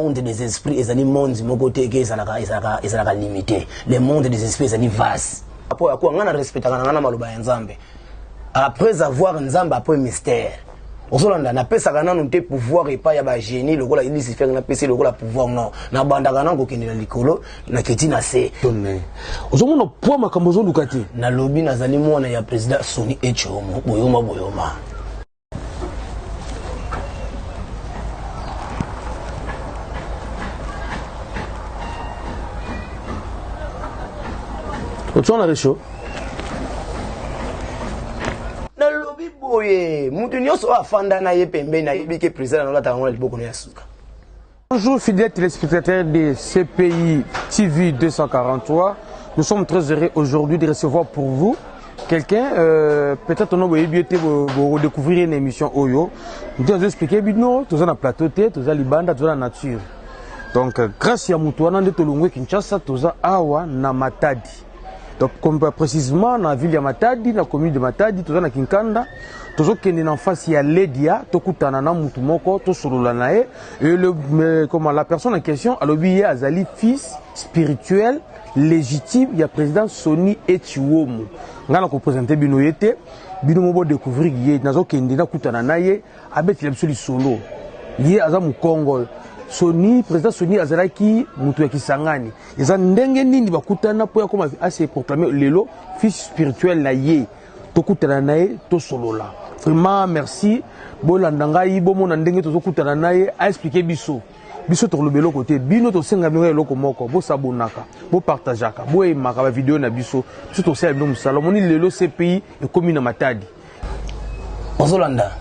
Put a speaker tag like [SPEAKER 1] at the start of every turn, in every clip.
[SPEAKER 1] monde des esprits et les mondes mon côté qui est limité. Le monde des esprits est vaste. Après quoi on a respecté ngana maloba ya Nzambe. Après avoir Nzambe après mystère. Ozolanda na pesa kana no te pouvoir et pas ya ba génie lokola il se fait na pesa lokola pouvoir non. Na banda kana ko kende na likolo na keti na se.
[SPEAKER 2] Ozomona poa makambo zo lukati.
[SPEAKER 1] Na lobby nazali mwana ya président Soni Echomo boyoma.
[SPEAKER 2] Otsona resho.
[SPEAKER 1] Na lobby boye, mutu nyonso afanda na ye pembe na yebike président na tanga liboko na suka.
[SPEAKER 2] Bonjour fidèles téléspectateurs de CPI TV 243. Nous sommes très heureux aujourd'hui de recevoir pour vous quelqu'un, peut-être on a redécouvrir une émission Oyo. Nous allons expliquer, nous sommes dans plateau, nous sommes dans Libanda, nous sommes dans la nature. Donc, grâce à Moutouana de Tolongwe Kinshasa, nous sommes Awa na Matadi. Donc, comme précisément dans la ville de Matadi, dans la commune de Matadi, nous sommes dans Kinkanda, nous sommes en face de Ledia, nous sommes dans Moutoumoko, nous sommes dans la et la personne en question a l'objet Azali, fils spirituel, légitime, il y a président Soni Echiwomo. Nous avons présenté Binoyete, Binomo découvrir que nous avons Kendina Koutananaye, avec l'absolu solo. Lié à Zamu Congo. Soni, président Soni Azalaki, Moutouaki Sangani. Ils ont ndengeni bakutana pour comme assez proclamé lelo fils spirituel na ye. Tokutana naye to solo là. Vraiment merci. Bolandanga yi bomo na ndenge to kutana naye a expliquer biso. Biso to lobelo côté bino to senga bino eloko moko bo sabonaka, bo partageaka, bo emaka ba vidéo na biso. Biso to sel bino musala moni lelo CPI e commune Matadi.
[SPEAKER 1] Ozolanda.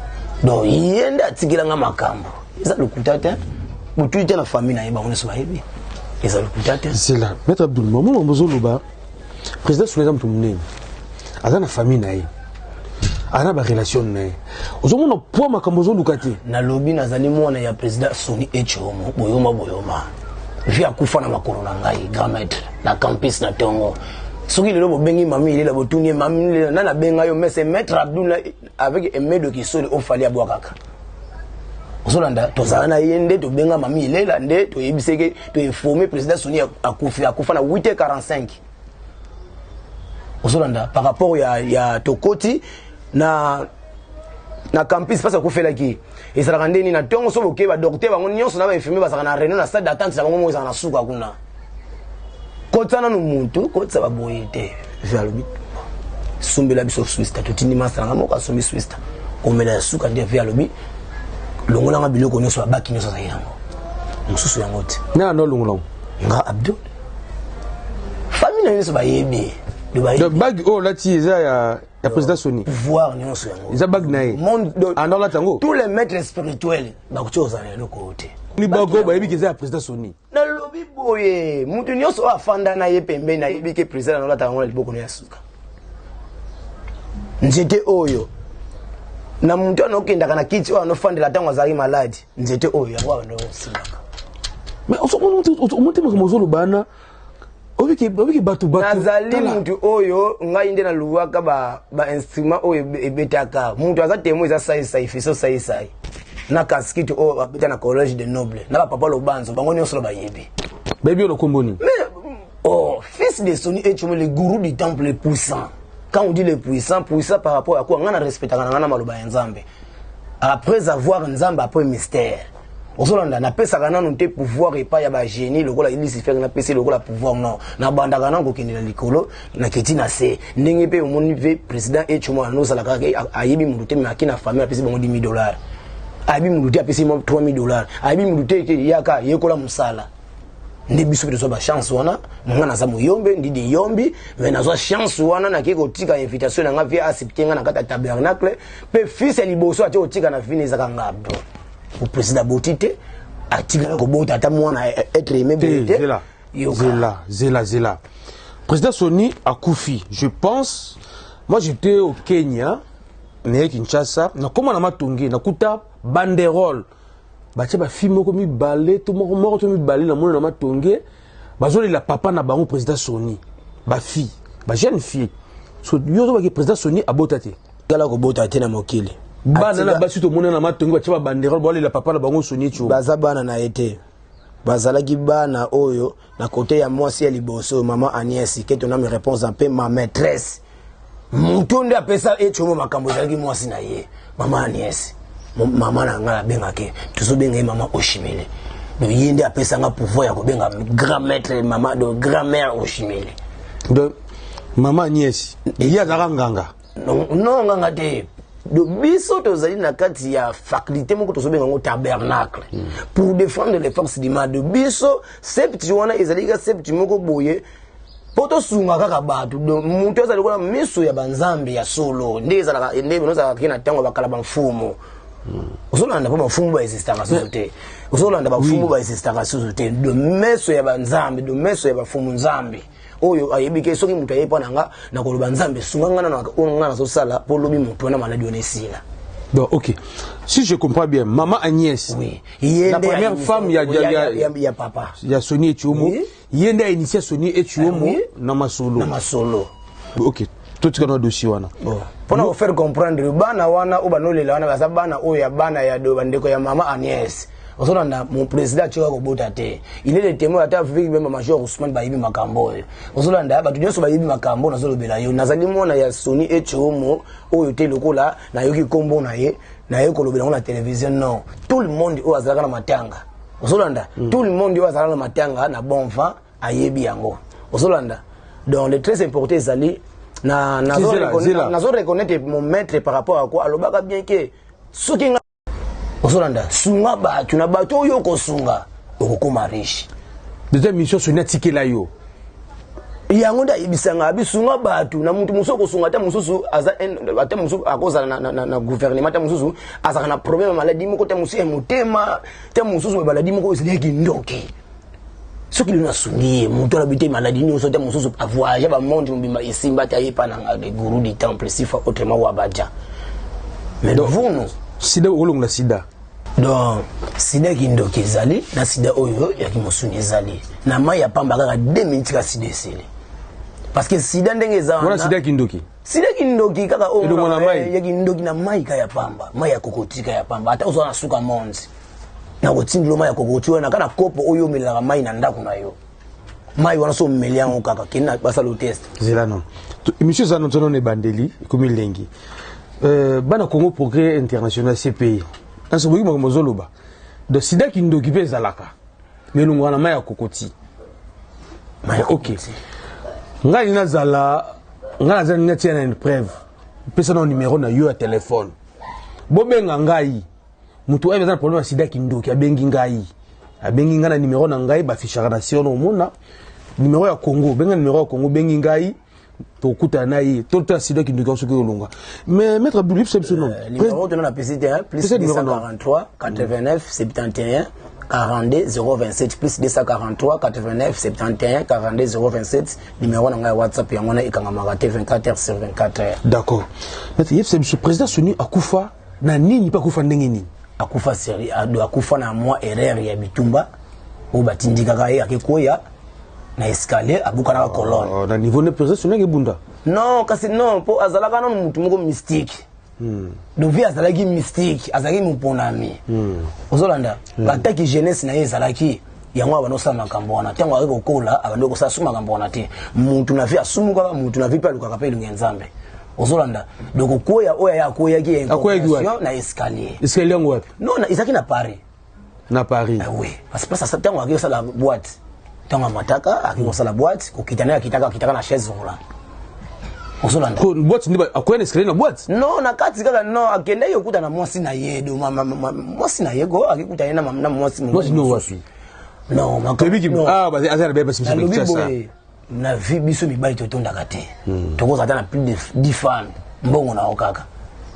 [SPEAKER 1] Donc yenda tikilanga makambo. Eza lokutata. Mutuite na famille na yeba on so bayebi. Eza lokutata.
[SPEAKER 2] C'est là. Maître Abdoul Mamoun Mbozoloba. Président Souleymane Mtumnene. Aza na famille na ye. Ana ba relation na ye. Ozomona poa makambo zo lukati.
[SPEAKER 1] Na lobby nazali mwana ya président Soni Echomo boyoma. Via kufa na makolo na ngai grand maître na campus na Tongo. Soki lelo bobengi mami ile la botunie mami na benga yo mais c'est maître Abdoul avec Emedo qui soli au fali abwakaka. Ozolanda tozala na yende to benga mami ilela nde to yebiseke to informer président Soni akufa na 8h45. Ozolanda par rapport ya Tokoti na campus parce que fait qui et ça rende ni na tongo so boke ba docteur bango nyonso na ba infirmier ba saka na réunion na salle d'attente bango mo na suka kuna kotana no muntu kotsa ba boyete jalobi sumbela biso Swiss tatutini masanga moko asombi Swiss omela suka ndia via lobi longola nga biloko nyonso ba baki nyonso za yango mususu yango te
[SPEAKER 2] na no longola
[SPEAKER 1] nga Abdou famille na nyonso ba yebi
[SPEAKER 2] le bag oh là ti eza ya président Soni
[SPEAKER 1] pouvoir nyonso yango
[SPEAKER 2] eza bag na ye
[SPEAKER 1] monde
[SPEAKER 2] anola tango
[SPEAKER 1] tous les maîtres spirituels ba kuchoza na loko te
[SPEAKER 2] ni bago ba yebi keza ya président Soni
[SPEAKER 1] na lobi boye mutu nyonso afanda na ye pembe na yebi ke président anola tango na liboko na suka nzete oyo na muntu anokenda kana kiti o anofandela tango azali malade nzete oyo yango ndo simaka
[SPEAKER 2] mais on monte mozolo bana obiki batu
[SPEAKER 1] nazali muntu oyo ngai nde na luwaka ba instrument oyo ebetaka muntu aza temo eza sai fiso sai na casquette o abeta na collège de noble na ba papa lobanzo bango nyonso ba yebi
[SPEAKER 2] baby lo komboni
[SPEAKER 1] mais fils de Soni Echomo le gourou du temple puissant. Quand on dit le puissant par rapport à quoi on a respecté ngana maloba ya Nzambe. Après avoir Nzambe après mystère. Ozolanda na pesa kana no te pouvoir et pas ya ba génie lokola il se fait na pesa lokola pouvoir non. Na banda kana ko kende na likolo na keti na se. Ndenge pe omoni ve président Echomo anoza la kaka ayibi mundu te maki na famille apesi bango $10,000. Ayibi mundu te apesi mo $3,000. Ayibi mundu te yaka yekola musala. Ndi biso biso ba chance wana nga na za muyombe ndidi yombi mais nazo chance wana na kiko tika invitation nga via accepter nga na kata tabernacle pe fils ya liboso ati otika na fini za kanga Abdou au président Botite atika ko bota ata mwana être aimé bete
[SPEAKER 2] zela président Soni a Koufi je pense moi j'étais au Kenya né Kinshasa na koma na matongi na kuta banderole bache ba film ko mi balé to moko to mi balé na mona na matonge bazoli la papa na bango président Soni ba fille ba jeune fille so yo ba ke président Soni abotate
[SPEAKER 1] kala ko botate na mokili
[SPEAKER 2] bana na basu to mona na matonge bache ba bandera ba la papa na bango Soni chu
[SPEAKER 1] baza bana na été bazalaki bana oyo na côté ya mwasi ya liboso maman Agnès qui tona me réponse un peu ma maîtresse mutonde apesa echomo makambo ezalaki mwasi na ye maman Agnès maman na ngala bengake tuzo benga maman Oshimele do yende apesa nga pouvoir ya ko benga grand maître maman de grand-mère Oshimele
[SPEAKER 2] de maman Agnès il y a nganga
[SPEAKER 1] non nganga te do biso tozali na kati ya faculté moko tozobenga ngo tabernacle pour défendre les forces du mal de biso septi wana ezali ka septi moko boye poto sunga kaka batu do muntu ezali kona miso ya banzambe ya solo ndezala noza kina tango bakala bamfumo usolanda pa bamfumo ba existanga sote usolanda bamfumo ba existanga sote do meso ya banzambe do meso ya bafumu nzambe oyo ayebike soki mutu ayepa nanga na koloba nzambe sunganga na ngana so sala po lobi mutu na maladi onesila.
[SPEAKER 2] Bon, ok. Si je comprends bien, maman Agnès,
[SPEAKER 1] oui.
[SPEAKER 2] La première femme, il
[SPEAKER 1] y a papa.
[SPEAKER 2] Il y a Sony et Tuomo. Il y a initié Sony et Tuomo dans ma solo.
[SPEAKER 1] Dans ma solo.
[SPEAKER 2] Ok. Tout ce qu'on a dossier wana.
[SPEAKER 1] Pour nous faire comprendre, bana wana ou banole la wana basa bana ou ya bana ya do bandeko ya maman Agnès. Aujourd'hui, mon président tu vas au bout de il est le témoin à ta vie même major Ousmane Bayibi Makambo. Aujourd'hui, bah tu dis sur Bayibi Makambo na zolo belayo. Nazali mona ya Sony et Tuomo o yote lokola na yoki kombo na ye ko lobela na télévision non. Tout le monde o azalaka na matanga. Aujourd'hui, tout le monde o azalaka na matanga na bon vent ayebi yango. Aujourd'hui, donc le très important ezali na zo reconnaître mon maître par rapport à quoi alobaka bien que soki Osolanda sunga ba tu na bato yo ko sunga okoma riche
[SPEAKER 2] deuxième mission sur netike la yo
[SPEAKER 1] yango da ibisanga bisunga batu na muntu musoko sunga ta mususu ata mususu akoza na gouvernement ta mususu azaka na problème maladie moko ta mususu mutema ta mususu maladie moko isileki ndoki soki luna sungi muntu abité maladie nyo so ta mususu avoyager ba monde mbima isimba ta yepa na guru du temple sifa autrement wa badja mais donc vous nous
[SPEAKER 2] sida olonga sida
[SPEAKER 1] donc sida kindoki ezali na sida oyo ya kimosuni ezali na mai ya pamba kaka 2 minutes ka sida esili parce que sida ndenge eza
[SPEAKER 2] wana sida kindoki
[SPEAKER 1] kaka o ya kindoki na mai ka ya pamba mai ya kokotika ya pamba ata ozo na suka monzi na kotindilo mai ya kokoti wana kana kopo oyo melaka mai na ndako na yo mai wana so meliango kaka kina basalo test
[SPEAKER 2] zela non monsieur Zanon tono ne bandeli komi lengi bana Congo Progrès International CPI nso boki mo zoloba de sida kindoki pe zalaka melungu na mai ya kokoti ok ngai nazala nati na une preuve pesa na numéro na yo ya téléphone bobenga ngai mutu ebe za problème ya sida kindoki abengi ngai na numéro na ngai ba fichara na siono omona numéro ya Congo benga numéro ya Congo bengi ngai to kuta na yi to ta sida kindoki on soki olonga mais maître Abdoulif c'est son nom
[SPEAKER 1] numéro de la PCT plus 243 89 71 42 027 plus 243 89 71 42 027 numéro na WhatsApp yango na ikanga magate 24h sur 24h.
[SPEAKER 2] D'accord. Maître Yves c'est monsieur président Soni akufa na nini pa kufa ndenge nini
[SPEAKER 1] akufa seri ado akufa na moi erreur ya bitumba o batindika ka ye akekoya na escalier abuka na colonne
[SPEAKER 2] na niveau ne président Soni bunda
[SPEAKER 1] non kasi non po azalaka na mutu moko mystique do vi azalaki mystique azalaki muponami ozolanda bataki jeunesse na ye ezalaki yango abano sa makambo wana tango akeko kola abando ko sa suma makambo wana te mutu na vi asumuka mutu na vi pa luka kapelo ngenzambe ozolanda donc koya oya ya koya ki incorporation na escalier
[SPEAKER 2] ngo wapi
[SPEAKER 1] non na izaki na Paris oui parce que ça tango akeko sala boîte tango mataka akeko sala boîte ko kitana kitaka na chaise volant Osolanda.
[SPEAKER 2] Ko boîte ndiba akoya escalier na boîte?
[SPEAKER 1] Non, na kati kaka non akenda yokuta na mwasi na yedo mwasi na yego akikuta yena na mwasi
[SPEAKER 2] no wapi?
[SPEAKER 1] Non,
[SPEAKER 2] makabiki ba azana beba simisa
[SPEAKER 1] ça. Na vie biso mibali totonda kate. Tokoza ta na plus de 10 femmes. Mbongo na okaka.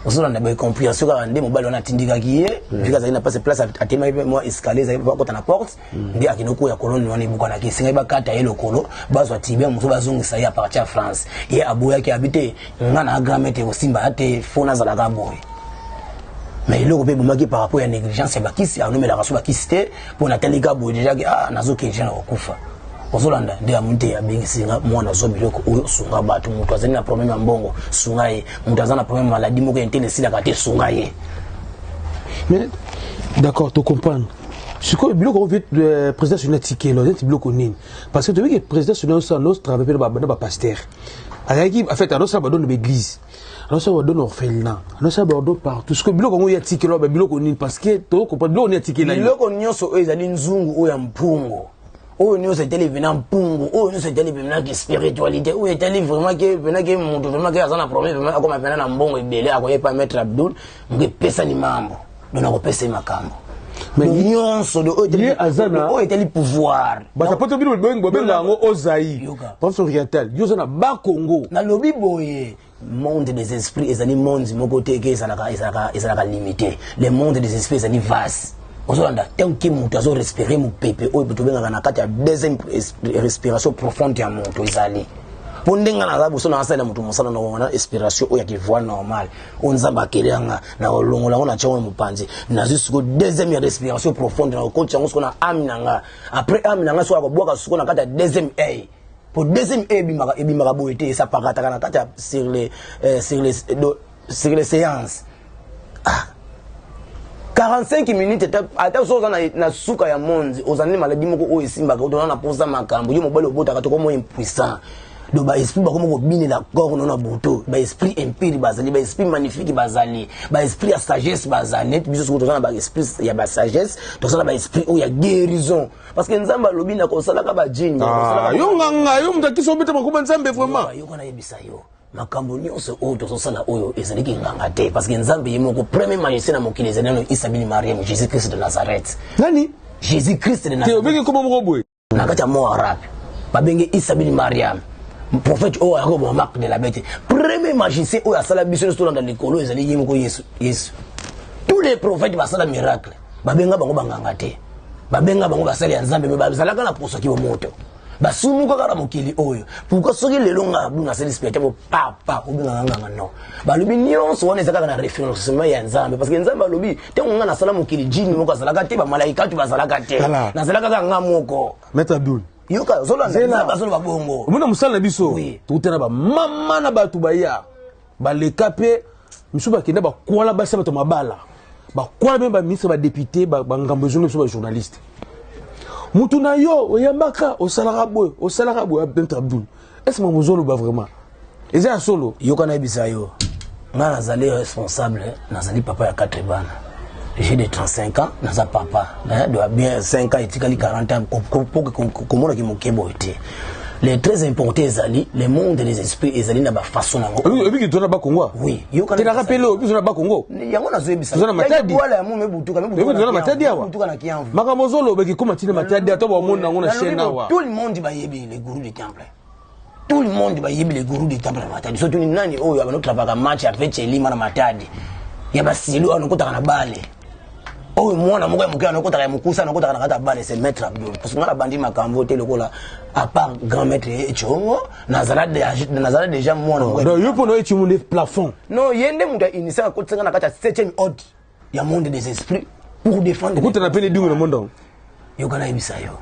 [SPEAKER 1] Osolanda ba compréhension ka ndé mobali wana tindika kiye, vika za ina passe place atema moi escalier za ba kota na porte, ndi akinoko ya colonne wana ibuka na kisinga ba kata yelo kolo, bazwa tibia muso bazongisa ya partir France. Ye aboya ki habite ngana agramete osimba ate fona za la gaboy. Mais il pe bumaki par rapport à négligence ya bakisi, anomela raso bakisi te, pona telika boy déjà ki nazo ke jana okufa. Ozolanda nde amunte ya bengi singa mwana zo biloko oyo sunga batu mutu azali na problème ya mbongo sunga ye mutu azali na problème maladie moko interne sila kate sunga ye.
[SPEAKER 2] Mais d'accord to comprendre Ce que le président sur ticket là, c'est bloqué nini. Parce que tu vois que le président sur notre travail le pasteur. En fait, alors ça va donner l'église. Alors ça va donner orphelinat. Alors ça va donner partout. Ce que bloqué on ticket là, bloqué nini parce que tu comprends bloqué ticket là.
[SPEAKER 1] Bloqué nyonso eux ezali nzungu o ya mpungo. Oyo nyonso etali vena mpungo, oyo nyonso etali vena que spiritualité, oyo etali vraiment que vena que mutu vraiment que azana problème vraiment comme vena na mbongo ebele akoye pas mettre Abdul, nge pesa ni mambo. Dona ko pesa makambo. Mais nyonso de oyo azana oyo etali pouvoir.
[SPEAKER 2] Ba sapoto bino benga ngo Ozaï. Pense oriental. Yo zana ba Congo.
[SPEAKER 1] Na lobi boye monde des esprits ezali monde moko te ke ezalaka limité. Le monde des esprits ezali vaste. Ozolanda tant que mutu azo respirer mu pepe oyo bitubenga na kati ya deuxième respiration profonde ya mutu ezali pondenga na zabu so na asala mutu mosala na wana respiration oyo ya kivoix normal onzamba kelanga na olongola ngona tshongo mupanzi na zisuko deuxième respiration profonde na ko tshongo so na aminanga après aminanga so akobwaka suko na kati ya deuxième air pour deuxième air bimaka boete ça pakata na kati ya sur les séances 45 minutes ata soza na suka ya monzi ozani maladie moko o esimba ko tona na posa makambo yo mobile obota ka to ko mo impuissant do ba esprit ba ko mo bini la corps na buto ba esprit impure bazali ba esprit magnifique bazali ba esprit ya sagesse bazali net biso ko tona ba esprit ya ba sagesse to sala ba esprit o ya guérison parce que nzamba lobi na ko sala ka ba jini
[SPEAKER 2] yo nganga yo mtakiso beta makuba nzambe vraiment
[SPEAKER 1] yo kana yebisa yo makambo nyonso oyo tozosala oyo ezalaki nganga te parce que nzambe ye moko premier magicien na mokili ezali nano Isa bini Mariam Jésus Christ de Nazareth.
[SPEAKER 2] Nani?
[SPEAKER 1] Jésus Christ de Nazareth.
[SPEAKER 2] Te obenge koma moko boye
[SPEAKER 1] na kati ya mo arabe babenge Isa bini Mariam prophète oyo akobo marque de la bête premier magicien oyo asala biso nyonso tolanda likolo ezali ye moko Yesu. Tous les prophètes basala miracle babenga bango banganga te babenga bango basali ya nzambe me bazalaka na poso ki moto basumu kaka na mokili oyo pourquoi soki lelo nga buna seli spectacle papa obinga nganga no balobi nyonso wana ezaka na référence ya nzambe parce que nzambe alobi te nga na sala mokili jini moko azalaka te ba malaika tu bazalaka te na zalaka ka nga moko
[SPEAKER 2] Maître Abdul
[SPEAKER 1] yoka zolanda nzambe azolo babongo
[SPEAKER 2] omona musala na biso tutena ba mama na batu baya baleka pe misu bakenda bakwala basa bato mabala bakwala même ba ministre ba député ba ngambo zongo biso ba journaliste mutu na yo oyambaka osalaka boy Maître Abdul est-ce que mozolo ba vraiment eza solo
[SPEAKER 1] yoka na ebisa yo nga nazali responsable nazali papa ya 4 bana j'ai de 35 ans naza papa doit bien 5 ans etikali 40 ans pour komona ki mokebo ete les très important ezali le monde des esprits ezali na ba façon nango
[SPEAKER 2] obi ki tona ba Congo
[SPEAKER 1] oui yoka
[SPEAKER 2] na rappelé obi tona ba Congo
[SPEAKER 1] yango nazo ebisa
[SPEAKER 2] tona matadi
[SPEAKER 1] wala ya mume butuka
[SPEAKER 2] tona matadi awa
[SPEAKER 1] butuka na kiamvu
[SPEAKER 2] makamozolo obi ki koma tina matadi ato ba mona nango na chaîne awa
[SPEAKER 1] tout le monde ba yebi les gourous du temple tout le monde ba yebi les gourous du temple na matadi surtout ni nani oyo abano travaka match avec Chelima na matadi ya basilu anokota na bale oyo mwana moko ya mokana anokota ya mukusa anokota na kata bale c'est Maître Abdul parce que ngala bandi makambo te lokola à part grand maître Echongo nazala déjà mwana moko
[SPEAKER 2] non yo pono echi monde plafond
[SPEAKER 1] non yende muta inisa ko tsenga na kata 7e ordre ya monde des esprits pour défendre
[SPEAKER 2] ko tena pene dingo na monde
[SPEAKER 1] yo kana ibisa yo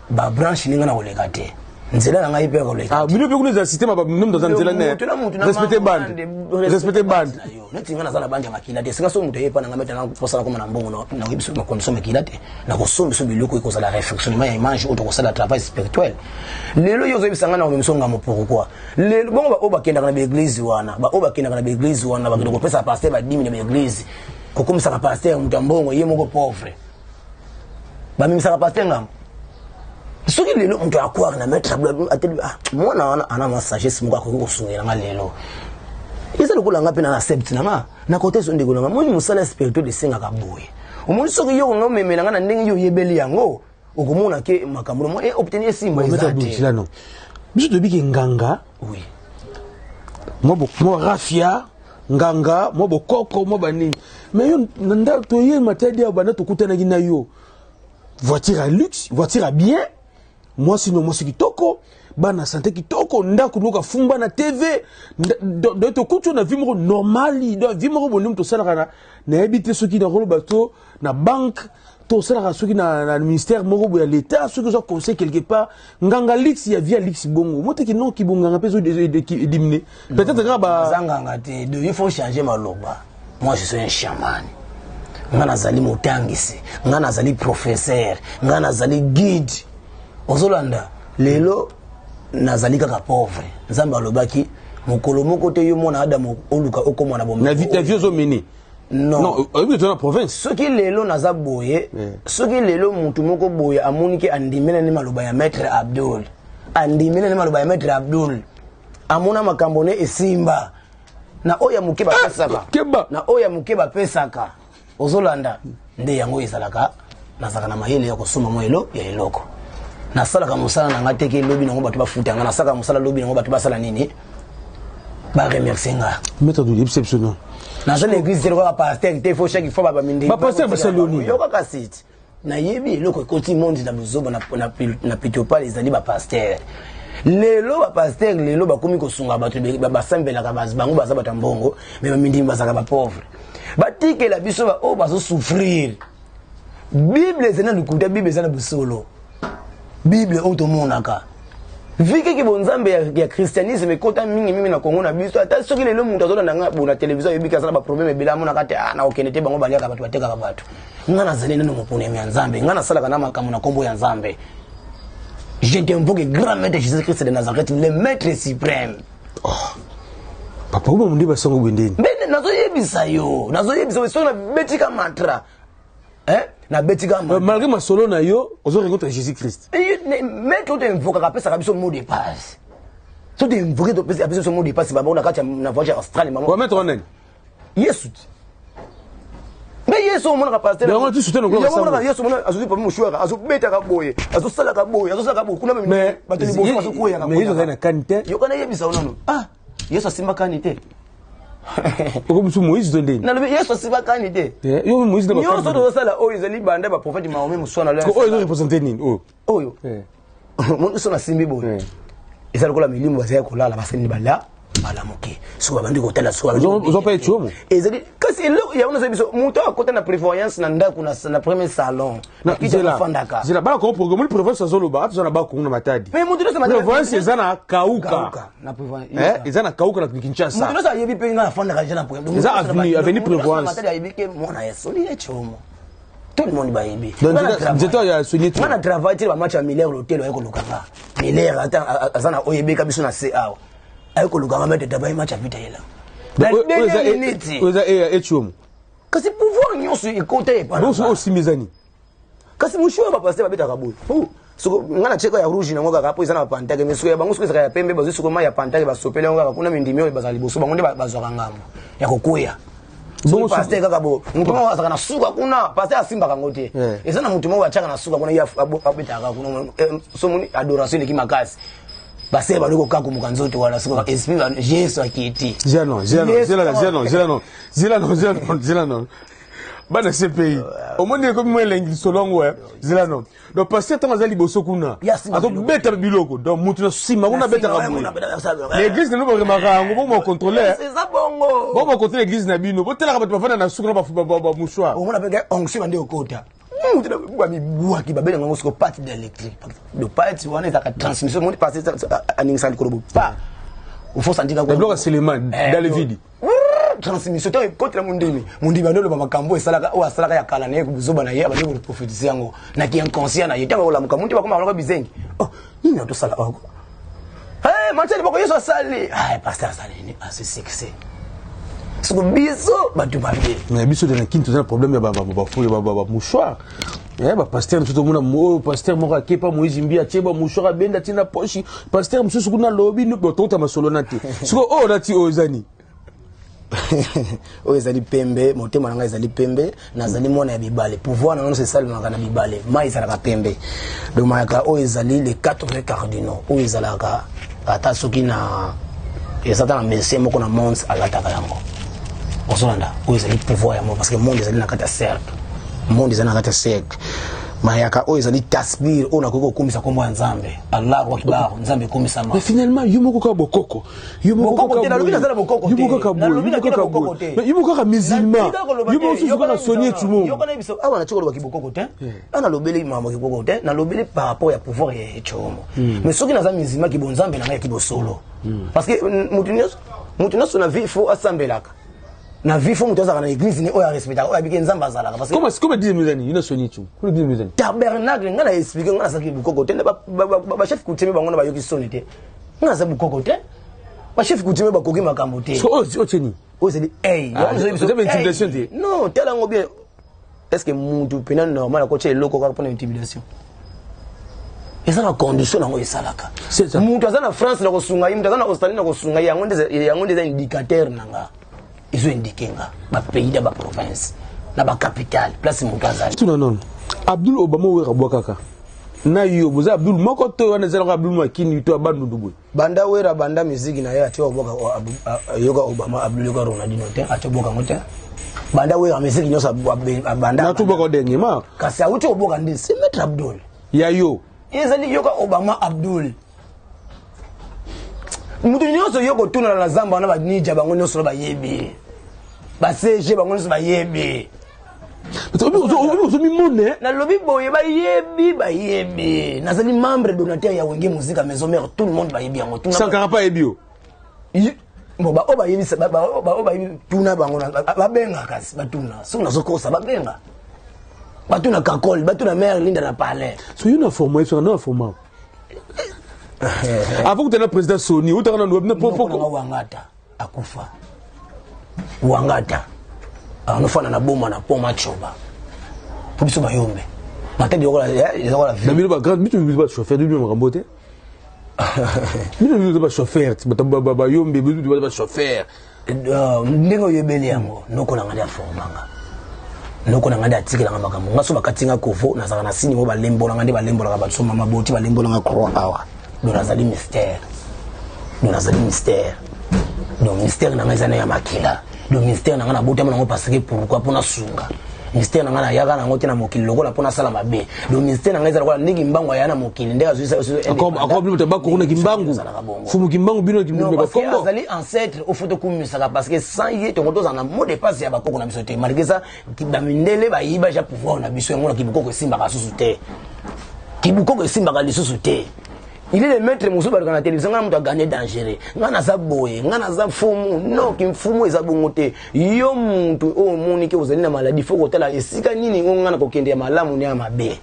[SPEAKER 1] ba branche ninga na oleka te nzela na ngai pe ko leka
[SPEAKER 2] bino pe kuneza système ba mno dans nzela ne respecter band
[SPEAKER 1] neti ngana zala banja makila te singa so muto yepa na ngameta na posala koma na mbongo na wibiso na condition makila te na ko sombi so biloko iko la réflexion ya image auto ko sala travail spirituel lelo yozo bisanga na misonga mo pourquoi lelo bongo ba obakenda na église wana ba obakenda na église wana ba ko pesa pasteur ba 10 000 na église ko komisa ka pasteur mutambongo ye moko pauvre ba mimisa ka pasteur ngam soki lelo mtu akwaka na Maître Abdul ateli mwana ana ma sagesse moko akoko sungela nga lelo isa lokola nga pe na accept na na côté so ndeko nga moni musala spirituel de singa ka boye omoni soki yo nga memela nga na ndenge yo yebeli yango okomona ke makambo mo obtenir simbo
[SPEAKER 2] ezati non biso to biki nganga
[SPEAKER 1] oui
[SPEAKER 2] mo rafia nganga mo bokoko mo bani mais yo nda to ye matadi ya bana to kutana gina yo voiture à luxe voiture à bien moi sinon moi c'est kitoko bana santé kitoko ndako nuka fumba na TV do to kutu na vimoro normali do vimoro bonum to sala na habiter ceux qui dans le bateau na banque to sala ceux qui na ministère moko ya l'état ceux qui sont conseil quelque part nganga lix ya via lix bongo mote ki non ki bonga ngapezo de diminuer peut-être nga ba
[SPEAKER 1] zanganga te il faut changer maloba moi je suis un chaman nga nazali motangisi nga nazali professeur nga nazali guide ozolanda lelo nazali kaka pauvre nzambe alobaki mokolo moko te yo mona adamu oluka okomona bombe
[SPEAKER 2] na vite vieux omini non oyebi to na province
[SPEAKER 1] soki lelo naza boye soki lelo mutu moko boye amoniki andimena ni maloba ya maître Abdul andimena ni maloba ya maître Abdul amona makambo ne esimba na oya mukeba pesaka na oya mukeba pesaka ozolanda nde yango ezalaka nazaka na mayele ya kosoma moelo ya eloko nasalaka mosala na nga teke lobi nango bato bafuta nga nasalaka mosala lobi nango bato basala nini ba remercier nga
[SPEAKER 2] maître de exceptionnel
[SPEAKER 1] dans l'église c'est le pasteur il faut chaque fois ba mindi
[SPEAKER 2] ba pasteur ba saloni
[SPEAKER 1] yo ka site na yebi eloko koti monde na buzoba na pitopa les ali ba pasteur lelo ba pasteur lelo ba komi ko sunga bato ba sambela ka bango baza batambongo mais ba mindi bazaka ba pauvre batike la biso ba o bazo souffrir bible zena lukuta bible zena busolo bible otomonaka vike ki bonzambe ya christianisme kota mingi mimi na Kongo na biso ata soki lelo muntu azolanda nga bona television yebika sana ba problème bila mona kate na okenete bango baliaka bato bateka bato nga nazali neno mopone ya nzambe nga nasalaka na makambo na kombo ya nzambe je t'invoque grand maître Jésus Christ de Nazareth le maître suprême
[SPEAKER 2] papa uba mundi basongo bwendeni
[SPEAKER 1] bene nazoyebisa yo so na betika mantra na betika
[SPEAKER 2] malgré masolo na yo ozo rencontre Jésus Christ
[SPEAKER 1] mais tout invoque ka pesa ka biso mot de passe tout invoque to pesa biso mot de passe ba bona ka na voyage astral maman
[SPEAKER 2] wa mettre onen
[SPEAKER 1] Yesu mais Yesu mona ka pasteur
[SPEAKER 2] mais on dit soutenir gloire
[SPEAKER 1] ça Yesu mona azuzi pa mushwaka azu beta ka boye azu sala ka boye kuna
[SPEAKER 2] mais
[SPEAKER 1] bateli boso azu koya ka
[SPEAKER 2] mais ils ont une qualité
[SPEAKER 1] yo kana yebisa onano Yesu asimba kanite
[SPEAKER 2] Comme si Moïse donnait.
[SPEAKER 1] Na le Yesu asimba kanite
[SPEAKER 2] yo Moïse de
[SPEAKER 1] yo so do sala o izali banda ba prophète Mahomet muswana la
[SPEAKER 2] ko oyo représenter nini
[SPEAKER 1] oyo mon so na simbi bo ezali kola milimo bazaya kolala baseni bala malamuki so bandi ko tala so
[SPEAKER 2] ils ont pas été homo
[SPEAKER 1] ezali kasi il y a une biso muto akota na prévoyance na ndako na premier salon
[SPEAKER 2] na kitela fandaka zela bala ko programme le prévoyance solo ba tu na ba ko na matadi
[SPEAKER 1] mais muto se matadi
[SPEAKER 2] prévoyance ezana kauka
[SPEAKER 1] na prévoyance
[SPEAKER 2] ezana kauka na Kinshasa
[SPEAKER 1] muto sa yebi pe nga fandaka jana programme
[SPEAKER 2] eza avenue prévoyance
[SPEAKER 1] matadi yebi ke mona yeso li echomo tout le monde ba yebi
[SPEAKER 2] donc j'étais à soigner tout
[SPEAKER 1] on a travaillé ba match à Miller l'hôtel ayeko lukanga Miller azana oyebi ka biso na CA ayeko lukanga mete tabayi match vita yela
[SPEAKER 2] oza echomo
[SPEAKER 1] kasi pouvoir nyonso ekote pa
[SPEAKER 2] bonso aussi mezani
[SPEAKER 1] kasi mushiwa ba pasteur babeta kaboy soko ngana cheko ya rouge na ngoka kapo izana pantake mesuko ya bango soko ya pembe bazo soko ma ya pantake basopele ngoka kuna mindimi yo bazali boso bango nde bazwaka ngambo ya kokuya bongo pasteur kaka bo mutu mo asaka na suka kuna pasteur asimba kango te ezana mutu mo achaka na suka kuna ya abeta ka kuna so muni adoration de kimakasi base baloko kako mukanzoto wala soko esprit Jésus akiti
[SPEAKER 2] non bana CPI au moins comme moi l'anglais solongo zela non donc pasteur tamazali boso kuna ato beta biloko donc mutu na sima kuna beta ka l'église ne nous remarquera ngo bon contrôler
[SPEAKER 1] c'est ça bongo
[SPEAKER 2] bon contrôler l'église na bino botela ka bato bafana na suku na ba mouchoir
[SPEAKER 1] on appelle onction bande okota mutu na bwa mibwa ki babela ngo soko partie d'électrique de partie wana za ka transmission monde passer aninga likolobo pa il faut sentir ka
[SPEAKER 2] bloc Suleiman dans le vide
[SPEAKER 1] transmission to côté la mundimi bandolo ba makambo esalaka o asalaka ya kala ne kuzoba na ye abandi ko prophétiser yango na ki inconscient na yeta ola mukamuntu bakoma baloko bizengi nini to sala oko manteli bako yeso sali pasteur sali ni c'est so biso batu babe
[SPEAKER 2] mais biso de na kinto na problème ya ba mouchoir ba pasteur tout le monde pasteur moko akepa Moïse mbia tieba mouchoir benda tina pochi pasteur mususu kuna lobi no tota masolo nati siko nati ozani
[SPEAKER 1] o ezali pembe motema nanga ezali pembe nazali mwana ya bibale pouvoir nanga c'est ça le manga na bibale mai ezalaka pembe donc mayaka o ezali les 80 cardinaux o ezalaka ata soki na ezata na messie moko na monde alataka yango ozolanda o ezali pouvoir yango parce que monde ezali na kata cercle mayaka o ezali tasbir ona koko kumisa kombo ya nzambe Allah wa kibar nzambe kumisa ma
[SPEAKER 2] mais finalement yumoko ka bokoko
[SPEAKER 1] yumoko ka lobina zala bokoko
[SPEAKER 2] yumoko ka musulman yumoko susu ka sonnier tout le monde
[SPEAKER 1] yokana biso awa na chokolo ba kibokoko te ana lobeli mama kibokoko te na lobeli par rapport ya pouvoir ya chomo mais soki naza musulman ki bonzambe na ngai ki bosolo parce que mutu nyonso na vie faut assembelaka na vifo mutu azaka na église ni oyo respecta oyo abiki nzamba azalaka parce
[SPEAKER 2] que comment dire mizani ina soni tu comment dire mizani
[SPEAKER 1] tabernacle ngana expliquer ngana saki bukoko te ba chef coutume bango na bayoki soni te ngana sa bukoko te ba chef coutume ba koki makambo te
[SPEAKER 2] so o teni
[SPEAKER 1] o c'est dit hey
[SPEAKER 2] c'est une intimidation te
[SPEAKER 1] non tela ngo bien est-ce que mutu pena normal ko che loko ko pour intimidation eza na condition nango esalaka mutu aza na France na kosunga ye mutu aza na Australie na kosunga ye yango ndeza indicateur nanga izo indiquenga ba pays da ba province na ba capitale place mutu azali
[SPEAKER 2] tout non Abdul Obama we rabwakaka na yo boza Abdul moko to wana zela Abdul makini to abandu dubu
[SPEAKER 1] banda wera banda musique na ye ati oboka yoga Obama Abdul yoga Ronaldinho te ati oboka ngote banda wera musique nyosa banda
[SPEAKER 2] na to boka dengi ma
[SPEAKER 1] kasi auti oboka ndi c'est Maître Abdul
[SPEAKER 2] ya yo
[SPEAKER 1] ezali yoga Obama Abdul mutu nyonso yoko tuna na zamba na ba ninja bango nyonso ba yebi ba CG bango nyonso ba yebi
[SPEAKER 2] ozo mi mone
[SPEAKER 1] na lobi boye ba yebi nazali membre donateur ya Wenge Musique à Maison Mère tout le monde ba yebi yango tuna
[SPEAKER 2] sankara pa ebio
[SPEAKER 1] bo ba oba yebi ba yebi tuna bango ba benga kasi ba tuna so na zokosa ba benga ba tuna kakol ba tuna mère Linda na palais
[SPEAKER 2] so you na former so na former avant que tu président Sony ou tu as un
[SPEAKER 1] pourquoi wangata akufa wangata anofana na boma na poma choba pour biso bayombe matedi yokola
[SPEAKER 2] na bino ba grande bitu biso ba chauffeur de bino rambote bino ba chauffeur ba yombe bitu ba chauffeur
[SPEAKER 1] ndingo yebeli yango noko na ngadi afomanga noko na ngadi atikela ngamakambo ngaso bakatinga kovo na zaka na sini mo balembola ngadi balembola ka batsoma maboti balembola nga croix awa donazali mystère donc mystère na ngazana ya makila donc mystère na ngana botama nango parce que pourquoi pona sunga mystère na ngana yaka nango tena mokili lokola pona sala mabe donc mystère na ngazala kwa ndiki mbango ya na mokili ndeka zo
[SPEAKER 2] akobli to bakona kimbangu fumu kimbangu bino kimbangu
[SPEAKER 1] ba kombo azali ancêtre au photo kumisaka parce que sans y to ngoto na mot de passe ya bakoko na biso te malgré ça kibamindele ba yiba ja pouvoir na biso yango na kibukoko simba ka susu te kibukoko simba ka lisusu te. Il est le maître Moussou dans la télévision, on a gagné dangereux. On a zaboé, on a zafoumou, non, qui me foumou et zabongoté. Yo muntu, oh, monique, vous avez une maladie, faut que tu aies si canini, on a coquin malam, on est à ma baie.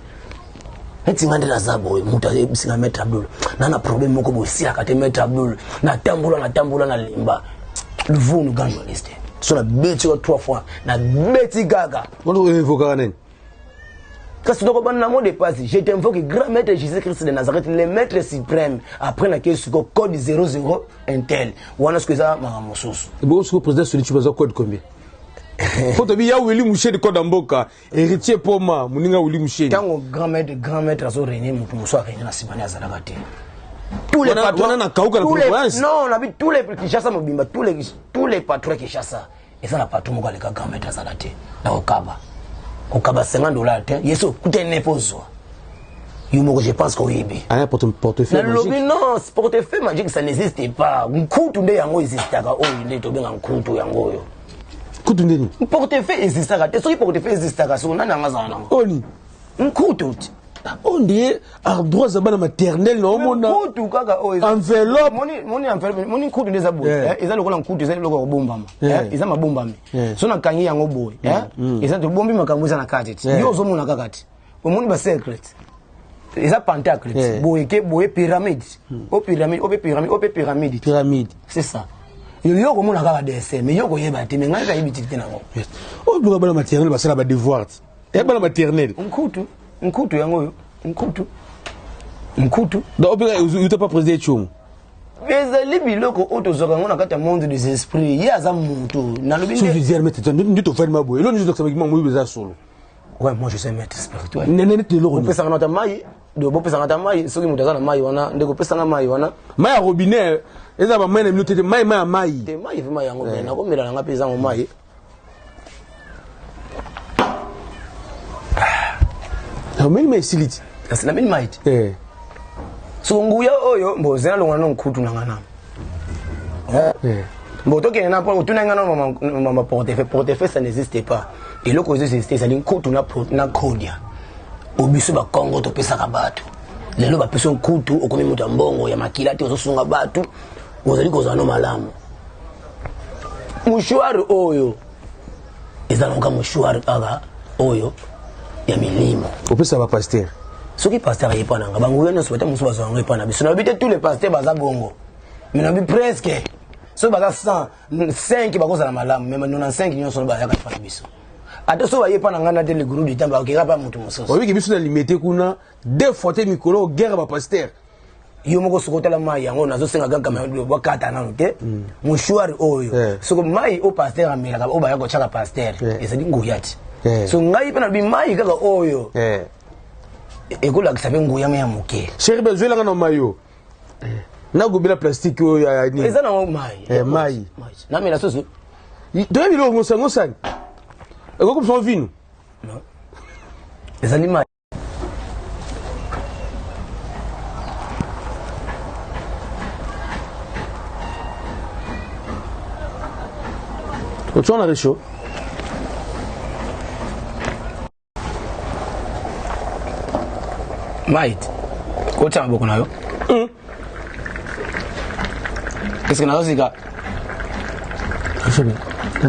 [SPEAKER 1] Et tu m'as dit la zaboé, mouta, c'est la maître Abdul. N'a problème, mon cobo, si la carte maître Abdul, na tamboula, na limba. Le vous nous gagne, journaliste. Sur la bête, 3 fois, na bête gaga.
[SPEAKER 2] On est évoqué.
[SPEAKER 1] Quand tu dois na mot de passe, je t'invoque grand maître Jésus-Christ de Nazareth, le maître suprême, après la question sur code 00 intel. Ou on a ce que ça m'a moussous.
[SPEAKER 2] Et bon, ce que le président Soli, tu vas code combien? Faut te dire, Willy Mouché de code en boca, héritier pour moi, Mouninga Willy Mouché.
[SPEAKER 1] Quand grand maître a régné, Moussa a régné la Sibania Zalagate. Tous les
[SPEAKER 2] patrons,
[SPEAKER 1] non, on a vu tous les Kishasa Mobimba, tous les patrons Kishasa. Et ça, la patron Mouga, les grand maître Zalate, dans Okaba. Okaba $50 te yeso kute nepozo yumo je pense qu'on y est
[SPEAKER 2] ah portefeuille
[SPEAKER 1] magique non portefeuille magique ça n'existe pas nkutu nde yango existaka o nde to benga nkutu yango yo
[SPEAKER 2] nkutu ndeni
[SPEAKER 1] portefeuille existaka te soki portefeuille existaka so nana ngazana
[SPEAKER 2] oni nkutu on dit droit za bana maternelle no mona
[SPEAKER 1] nkutu kaka o
[SPEAKER 2] enveloppe
[SPEAKER 1] moni enveloppe moni nkutu ndeza boye eza lokola nkutu eza lokola bombama eza mabombami so na kangi yango boye eza to bombi makambo eza na kati yo zo mona kakati omoni ba secret eza pentacle boye ke boye pyramide pyramide c'est ça yo ko mona kaka dessin mais yo ko yeba te mais ngaka yebiti te nango
[SPEAKER 2] o bloka bana maternelle basala ba devoir et bana maternelle
[SPEAKER 1] nkutu yango nkutu
[SPEAKER 2] donc tu t'es pas président chum
[SPEAKER 1] mais les biloko otozoka ngona kata monde des esprits yaza muntu na lobi
[SPEAKER 2] je veux dire mais tu te fais ma boye lo ni je moi beza solo
[SPEAKER 1] ouais moi je sais maître spirituel
[SPEAKER 2] nene te lo
[SPEAKER 1] pesa ngata mai do bo pesa ngata mai soki mutazana mai wana ndeko pesa na mai wana
[SPEAKER 2] mai ya robinet eza ba mai na minute te mai
[SPEAKER 1] te mai vima yango na ko mela nga pesa ngo mai
[SPEAKER 2] mais mais siliti
[SPEAKER 1] asina mini might so nguya oyo mbozena longwa no nkutu nangana mboto ke na po utuna ngana mama portefeuille ça n'existe pas et le cause c'est ça nkutu na kodia obiso ba Congo to pesa ka bato lelo ba pesa nkutu okomi muta mbongo ya makila te ozosunga bato ozali kozana malamu mushwari oyo eza longa mouchoir kaka oyo ya milimo
[SPEAKER 2] opesa ba pasteur
[SPEAKER 1] soki pasteur yepa nanga banguya nyonso bata mosusu bazwanga yepa na biso nabi te tous les pasteurs baza bongo mais nabi presque soki baza 105 bakozala malamu mais 95 nyonso bayaka yepa na biso ata so bayepa nanga na te le groupe du temps bakeka pa motu mosusu
[SPEAKER 2] oyoki biso na limité kuna deux fois te mikolo guerre ba pasteur
[SPEAKER 1] yo moko sokotala mai yango nazosenga kaka bakata nano te mouchoir oyo soko mai o pasteur amelaka o baya kochaka pasteur ezali nguya ti so ngai pe na bi mai kaka oyo ekolakisa mpe nguya me ya moke
[SPEAKER 2] chéri bezwelanga na mayo nagobela plastique oyo ya nini
[SPEAKER 1] eza nango mai
[SPEAKER 2] mai
[SPEAKER 1] namela susu
[SPEAKER 2] toyebi lo ngosangosani ekokopesa vino
[SPEAKER 1] ezali mai
[SPEAKER 2] tu en as chaud.
[SPEAKER 1] Mate, quoi tu as beaucoup nayo? Qu'est-ce que nayo zika?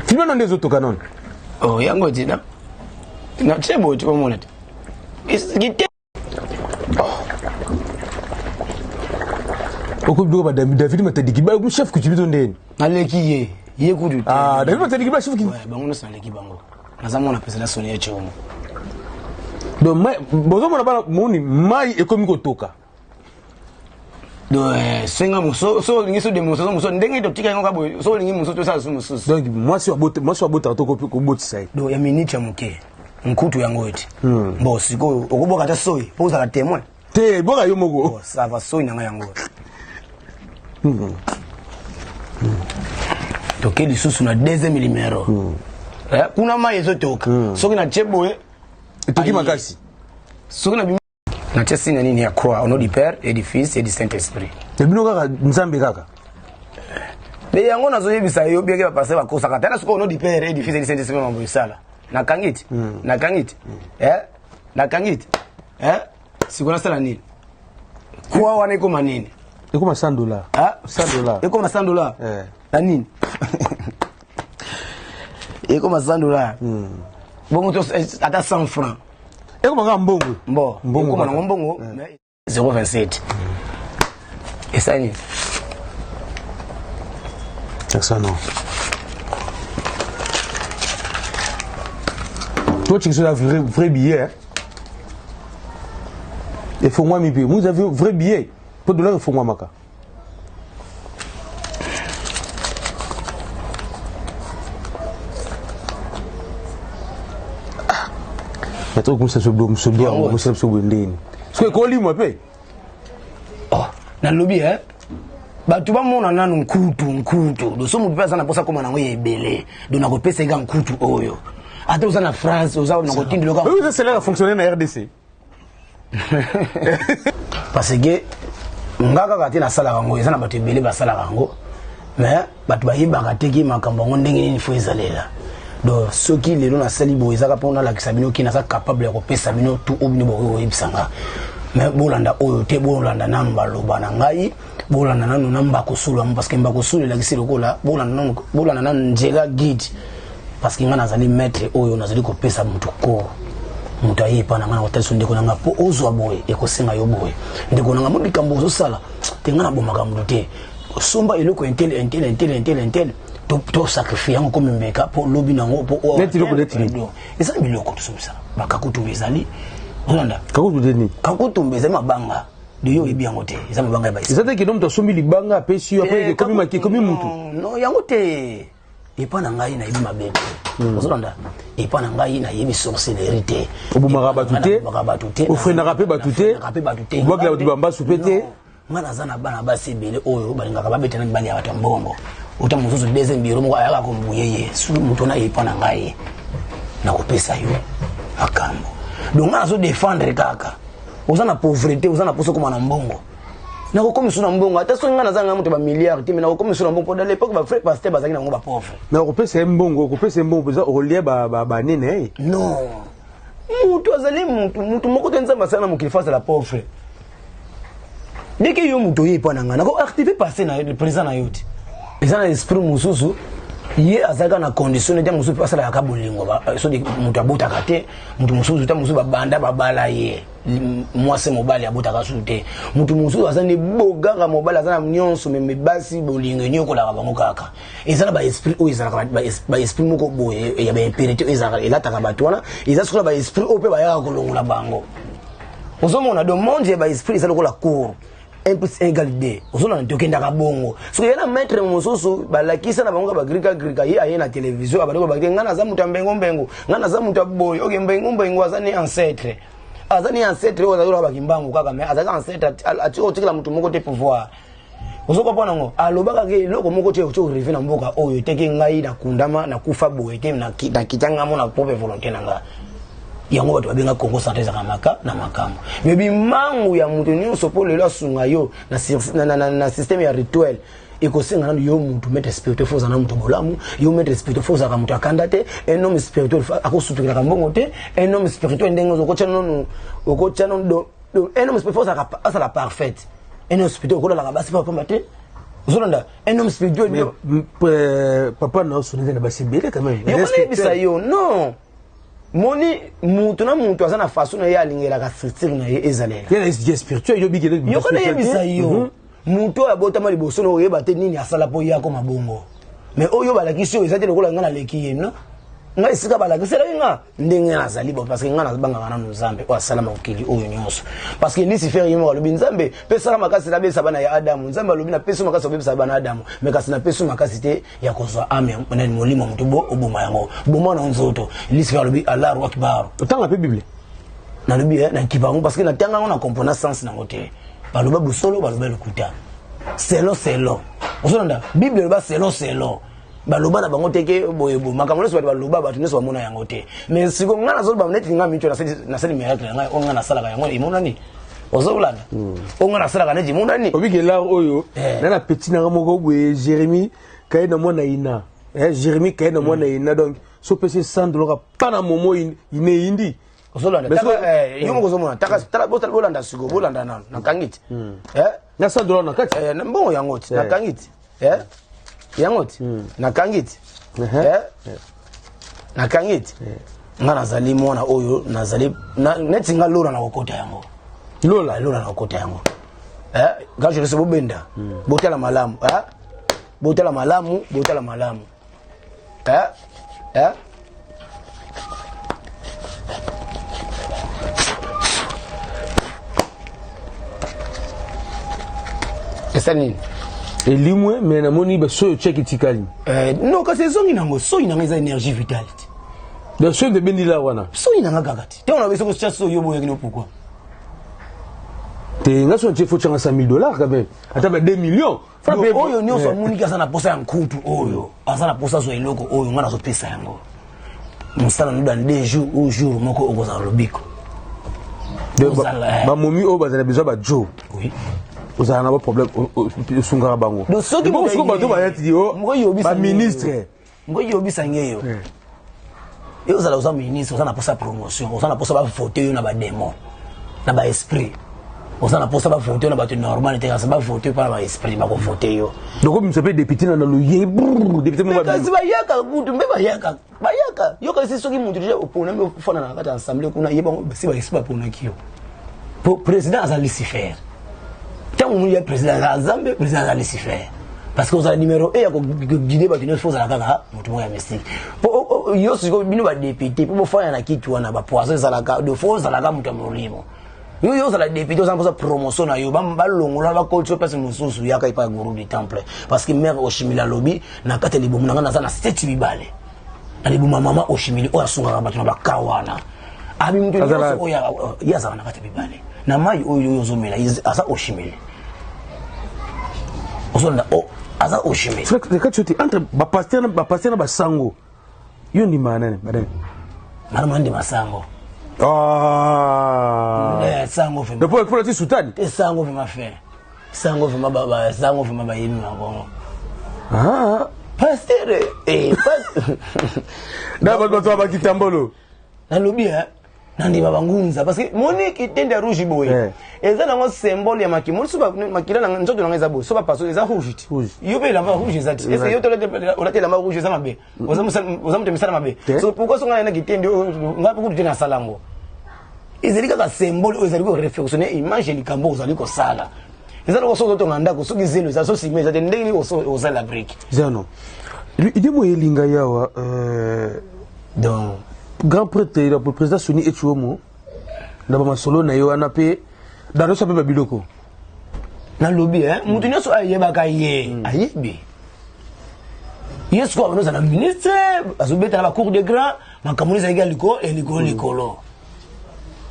[SPEAKER 2] Tu m'as donné des autres canons.
[SPEAKER 1] Oh, yango dina. Na chebo tu komona. Gite.
[SPEAKER 2] Oko bido ba David matadiki ba chef que tu lui donnes.
[SPEAKER 1] Aleki ye. Yekudu.
[SPEAKER 2] Ah, David matadiki ba chef qui.
[SPEAKER 1] Ouais, bango na leki bango. Nazamona pesa la sonia chomo.
[SPEAKER 2] Donc mai bozo mona bana moni mai ekomi kotoka.
[SPEAKER 1] Donc senga muso so lingi so de muso ndenge to tika ngoka boy so lingi muso to sa muso.
[SPEAKER 2] Donc moi sur bota to ko botisa.
[SPEAKER 1] Donc ya minute ya muke. Nkutu yango eti. Bon siko okoboka ta soyi, poza ka témoin.
[SPEAKER 2] Te boka yo moko.
[SPEAKER 1] Oh, ça va soyi nanga yango. Toke lisusu na deuxième numéro. Kuna mai ezotoka. Soki na chebo
[SPEAKER 2] toki makasi.
[SPEAKER 1] Soki na na chesi na nini ya croix au nom du Père et du Fils et du Saint-Esprit.
[SPEAKER 2] Te bino kaka nzambe kaka.
[SPEAKER 1] Mais yango nazoyebisa yo bien ke ba passer ba kosa kata na soki au nom du Père et du Fils et du Saint-Esprit mambo sala. Na kangiti. Na kangiti. Na kangiti. Sikona sala nini? Kwa wana iko manini?
[SPEAKER 2] Iko ma $100. $100.
[SPEAKER 1] Iko ma $100. Na nini? Iko ma $100. Bongo to ata 100 francs.
[SPEAKER 2] Eko manga mbongo.
[SPEAKER 1] Mbongo na mbongo 0,27. Et ça ni.
[SPEAKER 2] Ça non. Toi tu es un vrai billet. Il faut moi mi payer. Vous avez un vrai billet. Pour $, il faut moi maka. Attends, comme ça se doit, se ndeni. Parce que koli moi pe.
[SPEAKER 1] Oh, na lobby batu bamona nanu nkutu do so mutu pesa na posa koma nango yebele do na kopesa ga nkutu oyo ata uza na France uza na kotindi loka
[SPEAKER 2] oui ça cela a fonctionné na RDC
[SPEAKER 1] parce que ngaka kati na sala bango eza na batu ebele ba sala bango mais batu bayibaka teki makambo ngo ndenge ni fo ezalela do soki lelo na sali bo ezaka pona la kisabino ki na sa capable ya kopesa bino tout obino bo yebisanga mais bolanda oyo te bolanda namba loba na ngai bolanda nanu namba kosula parce que mbako sula la kisiro kola bolanda nanu njela guide parce que ngana zali maître oyo nazali kopesa mutu ko mutu ayepa na ngana hotel ndeko nanga po ozwa boye ekosenga yo boye ndeko nanga mutu kambo zo sala te ngana bomaka mutu te somba eloko intel to sacrifier yango comme mbeka po lobi nango po o
[SPEAKER 2] neti loko neti
[SPEAKER 1] eza biloko to somisa bakakutu bezali olanda
[SPEAKER 2] kakutu deni
[SPEAKER 1] kakutu bezali mabanga de yo ebi yango te eza mabanga ya baisa
[SPEAKER 2] eza te kidomo to sombi libanga pesi yo après komi maki komi mutu
[SPEAKER 1] no yango te epa na ngai na yebi mabebe olanda epa na ngai na yebi sorcellerie te
[SPEAKER 2] obumaka batu te ofrenaka pe batu te obwakela batu bambasu pe te
[SPEAKER 1] nga naza na bana basi ebele oyo balingaka babetana mibali ya bato ya mbongo ota mosusu deuxième biro moko ayaka kombuyeye soki moto na yepa na ngai nakopesa yo makambo donc nga nazodefendre kaka oza na pauvreté oza na poso koma na mbongo nakokomisa na mbongo ata soki nga nazanga moto bamilliard te me nakokomisa na mbongo po da l'époque bafrai paster bazalaki nango bapauvre
[SPEAKER 2] mais okopesa mbongo mpenza okolia banene
[SPEAKER 1] non moto azali motu moko te nzambe asala na mokili face à la pauvre dès que yo moto yepa na nga nako activer passé na le président na yo te eza na esprit mosusu ye azaka na condition de musu pasa la kabulingo ba so de mutu abota kate mutu musu ta musu babanda babala ye mwase mobali abota kasute mutu musu azane bogaka mobali azana nyonso me basi bolingo nyoko la bango kaka ezana ba esprit o ezana ba esprit moko boye ya ba impérité ezana elata ka batwana ezasukula ba esprit o pe ba ya kolongola bango ozomona do monde ba esprit ezala ko la cour 1 plus 1 égale 2. Ozona ntokenda ka bongo. So yena maître mososo balakisa na bango ba grika ye ayena télévision abadoko ba ngana za muta mbengo ngana za muta boy oke mbengo azani ancêtre. Azani ancêtre ozazola ba kimbangu kaka mais azaka ancêtre atiko tikila mutu moko te pouvoir. Ozoko pona ngo alobaka ke loko moko te ocho rive na mboka oyo teke ngai na kundama na kufa boye te na kitanga mo na propre volonté nanga. Yango bato babenga Congo santé za kamaka na makambo mebi mangu ya mutu nyonso po lelo asunga yo na système ya rituel ekosenga na yo mutu mettre spirituel foza na mutu bolamu yo mettre spirituel foza ka mutu akanda te un homme spirituel akosupikira ka mbongo te un homme spirituel ndengo okochana do un homme spirituel foza ka asa la parfaite un homme spirituel ko la ka basi pa pamba te Zolanda un homme spirituel
[SPEAKER 2] papa na osoneze na basibele quand même
[SPEAKER 1] yo non moni mutu na mutu azana façon na ya lingela ka structure na ezalela
[SPEAKER 2] ya est spirituel yo bigele
[SPEAKER 1] yo kana yebisa yo mutu abota mali boso no yeba te nini asala po yako mabongo mais oyo balakisi yo ezate lokola ngana leki yena ngai sika balakisi nga ndenge azali bo parce que ngana banga ngana nzambe o asala makili oyo nyonso parce que Lucifer yemo lobi nzambe pesa makasi na besa bana ya Adamu nzambe lobi na pesa makasi obesa bana Adamu mais kasi na pesa makasi te ya kozwa ame na molimo mutu bo oboma yango boma na nzoto Lucifer lobi Allahu Akbar
[SPEAKER 2] otanga pe Bible
[SPEAKER 1] na lobi na kibango parce que na tanga ngona comprendre sens na ngote baloba busolo baloba lokuta selo ozonda Bible ba selo baloba na bango teke boyebo makambo leso baloba batu neso bamona yango te mais siko ngana zo ba net nga micho na seli miracle nga onga na sala ka yango imona ni ozolanda onga na sala ka neji imona ni
[SPEAKER 2] obigela oyo na petit na moko boye Jérémie kay na mona ina Jérémie kay na mona ina donc so pese $100 pana momo ine indi
[SPEAKER 1] ozolanda taka yo moko zomona taka tala bolanda siko bolanda na kangiti
[SPEAKER 2] na $100 na kati
[SPEAKER 1] na mbongo yango ti na kangiti yangote nakangiti nakangiti nga nazali mwana oyo nazali neti nga lola na kokota yango lola na kokota yango ga je rese bobenda botala malamu botala malamu esa nini
[SPEAKER 2] elimwe mais na moni ba so check tikali
[SPEAKER 1] non ka saison inango so inanga za énergie vitality
[SPEAKER 2] de so de bendila wana
[SPEAKER 1] so inanga gagati te on a besoin que ça so yobo yekino pourquoi
[SPEAKER 2] te nga so faut changa $100,000 quand même ata ba 2 millions
[SPEAKER 1] frappe oyo nyonso monika sana posa ya nkutu oyo asana posa so eloko oyo ngana so pesa yango musala ndo dans 2 jours au jour moko okoza lobiko
[SPEAKER 2] ba momi o bazana besoin ba Joe
[SPEAKER 1] oui
[SPEAKER 2] ozana ba problème osungara bango
[SPEAKER 1] do soki
[SPEAKER 2] mo so ba to ba yati yo ba ministre
[SPEAKER 1] ngoyo bisangeyo yo zala uza ministre ozana posa promotion ozana posa ba fauteuil na ba démon na ba esprit ozana posa ba fauteuil na ba to normal te asa ba fauteuil pa ba esprit ba ko fauteuil yo
[SPEAKER 2] donc comme ça peut député na loyer député mo ba
[SPEAKER 1] ba yaka mutu mbe ba yaka yo ka soki mutu je opona mbe fona na kata assemblée kuna yeba si ba esprit pona kiyo président azali Lucifer tant on y a président Zambie président à Lucifer parce que vous avez numéro 1 ya ko guider ba tino faut za kaka mutu moya mystique po yo siko bino ba député po fanya na kitu wana ba poison za la de faut za la mutu molimo yo za la député za posa promotion na yo ba longola ba culture parce mususu yaka ipa guru du temple parce que mère Oshimila lobby na kata libomu na za na 7 bibale na libomu mama Oshimili o asunga ba tino ba kawana abi mutu yo ya za na kata bibale na mai oyo zomela asa Oshimili ozonda asa Oshimili
[SPEAKER 2] c'est que tu dis entre ba pasteur na ba sango yo ni manane badane
[SPEAKER 1] marama ndi masango sango fe
[SPEAKER 2] depuis pour la sultane
[SPEAKER 1] te sango fe mafe sango fe mababa sango fe mabayimi makongo pasteur
[SPEAKER 2] na ba to ba kitambolo
[SPEAKER 1] na lobi nandi babangunza parce que moni kitende rouge boye eza nango symbole ya makimoni so makila na nzoto nanga eza boye so ba paso eza rouge yo pe la rouge eza ti est-ce yo to la la rouge eza mabe oza mutu misala mabe so pourquoi so ngana na kitende ngapo kutu na salango ezali kaka symbole oyo ezali ko réflexionner image likambo ozali ko sala ezali ko so to nganda ko so kizelo eza so sime eza ndenge ni o sala la brique
[SPEAKER 2] zano idée mo elinga yawa
[SPEAKER 1] donc
[SPEAKER 2] grand prêtre le président Soni Echuomo na ba masolo na yo anape dans so pe biloko
[SPEAKER 1] na lobby mutu nyoso ayeba ka ye ayebi yesu ko banoza na ministre azobeta na ba cour de grand makamuniza egaliko elikolo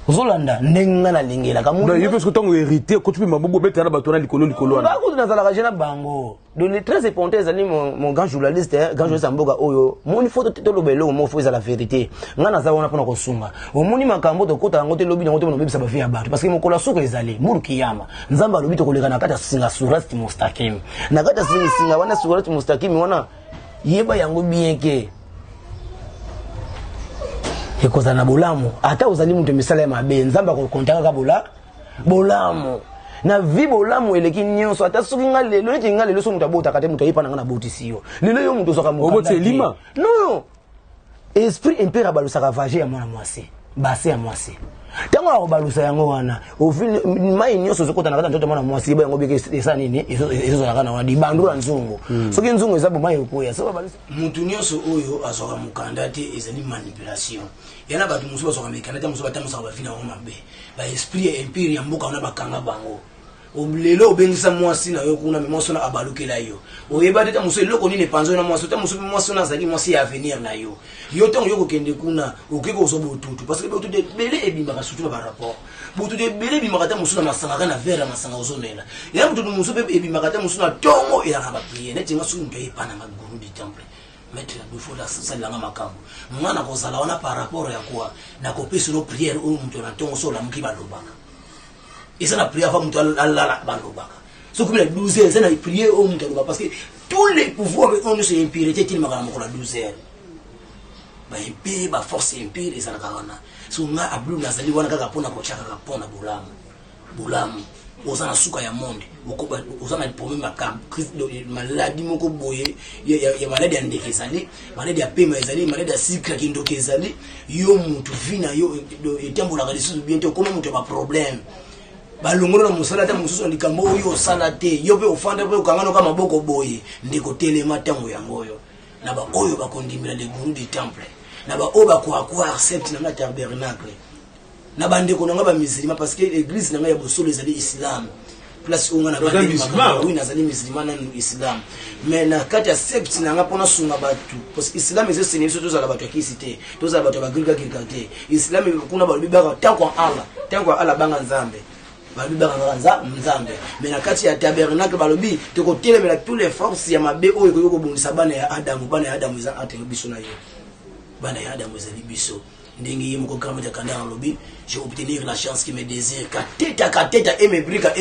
[SPEAKER 1] Zolanda nenga na lingela kamu
[SPEAKER 2] non il parce que tant hérité quand tu peux mabobo beta na bato na likolo
[SPEAKER 1] ba ko na zala kajena bango donc les très épontés ali mon grand journaliste grand journaliste mboka oyo moni photo to lobelo mo faut la vérité ngana za wana pona ko sunga o moni makambo to kota ngote lobi na ngote mo bebisa ba fia bato parce que mo kola suka ezali muru kiyama nzamba lobi to koleka na kata singa surati mustakim na kata singa wana surati mustakim wana yeba yango bien ke ekoza na bolamu ata ozali mutu misala ya mabe nzamba ko kontaka ka bolamu na vi bolamu eleki nyonso ata soki nga lelo neti nga lelo so mutu abota kate mutu ayipa nanga na botisiyo lelo yo mutu soka mo
[SPEAKER 2] obote lima
[SPEAKER 1] non esprit impera balusaka vage ya mwana mwasi base ya mwasi tango akobalusa yango wana ofini mai nyonso zokota na kata ntoto mwana mwasi ba yango beke esa nini ezo na kana wana dibandura nzungu soki nzungu ezabo mai okuya so balusa mutu nyonso oyo azoka mukandate ezali manipulation yana batu musu bazoka mekandate musu batamusa ba fina ngoma be ba esprit imperi ya mboka wana bakanga bango oblelo obengisa mwasi na yo kuna mimoso na abalukela yo oyeba teta musu eloko nini panzo na mwasi teta musu mwasi na zali mwasi ya avenir na yo yo tango yo kokende kuna okeko ozo botutu parce que botutu de belé ebimaka surtout ba rapport botutu de belé ebimaka ta musu na masanga na verre masanga ozomela ya botutu musu pe ebimaka ta musu na tongo ya ka ba prier neti nga sunga ipana maguru du temple mettre la bufo la sala nga makambo mwana ko sala wana par rapport ya kwa na ko pesa no prière o muntu na tongo so la mukiba lobaka isa na prière fa muntu alala balobaka so comme la 12 heures na prier o muntu lobaka parce que tous les pouvoirs on ne se impurité til makala mo la 12 heures ba impé ba force impé ezala kana so nga ablu nazali wana kaka pona ko chaka pona bulamu ozana suka ya monde okoba ozana problème makam crise de maladie moko boye ya maladie ya ndeke ezali maladie ya pema ezali maladie ya sucre ki ndoke ezali yo mutu vina yo etambola ka lisu bientôt comme mutu ba problème balongolo na musala ta mususu likambo oyo osala te yo pe ofanda pe okangana kama maboko boye ndeko telema tango yango yo na ba oyo bakondimela les gourous du temple na ba oyo bakwa accept na tabernacle na bande ko nga ba musulman parce que l'église nga ya bosolo ezali islam place on nga na ba musulman oui nazali musulman na islam mais na kati ya sept nga pona sunga batu parce que islam ezo sene surtout za la batu ya kisite to za batu ba grika kirikate islam kuna ba biba tanko ala banga nzambe ba biba nga nzambe mais na kati ya tabernacle balobi to ko telemela tous les forces ya mabe oyo ko bondisa bana ya Adamu za ate biso na yo bana ya Adamu ezali biso ndenge yemo kama kanda lobi j'ai obtenir la chance qui me désire kateta et me brika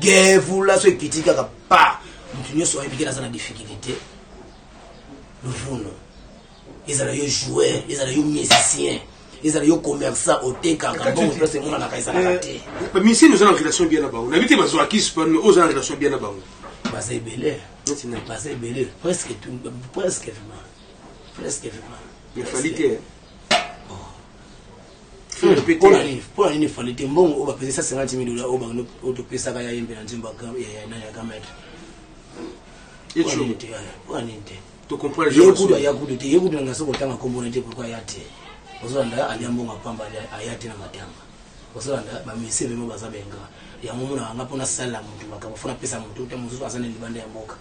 [SPEAKER 1] gevu la so kitika ka pa mutu nyoso ayibikira sana difficulté le funo ezala yo joueur ezala yo musicien ezala yo commerçant oteka ka bon place mona na kaisa na kate
[SPEAKER 3] mais si nous avons une relation bien là-bas on habite ma zo akis pour nous aux relation bien là-bas
[SPEAKER 1] basé belé presque vraiment
[SPEAKER 3] il fallait que
[SPEAKER 1] pour une fallait bon on va payer ça 50 000 $ au banque auto pesa ka ya yembe na nzimba ka ya na ya kametra
[SPEAKER 3] et tu
[SPEAKER 1] to comprendre je kudu ya kudu te yekudu nga soko tanga kombo nete pourquoi ya te ozanda aliambo ngapamba ayate na matanga ozanda ba misebe mo bazabenga ya mumuna ngapona sala muntu bakafuna pesa muntu te muzuzu asane libanda ya mboka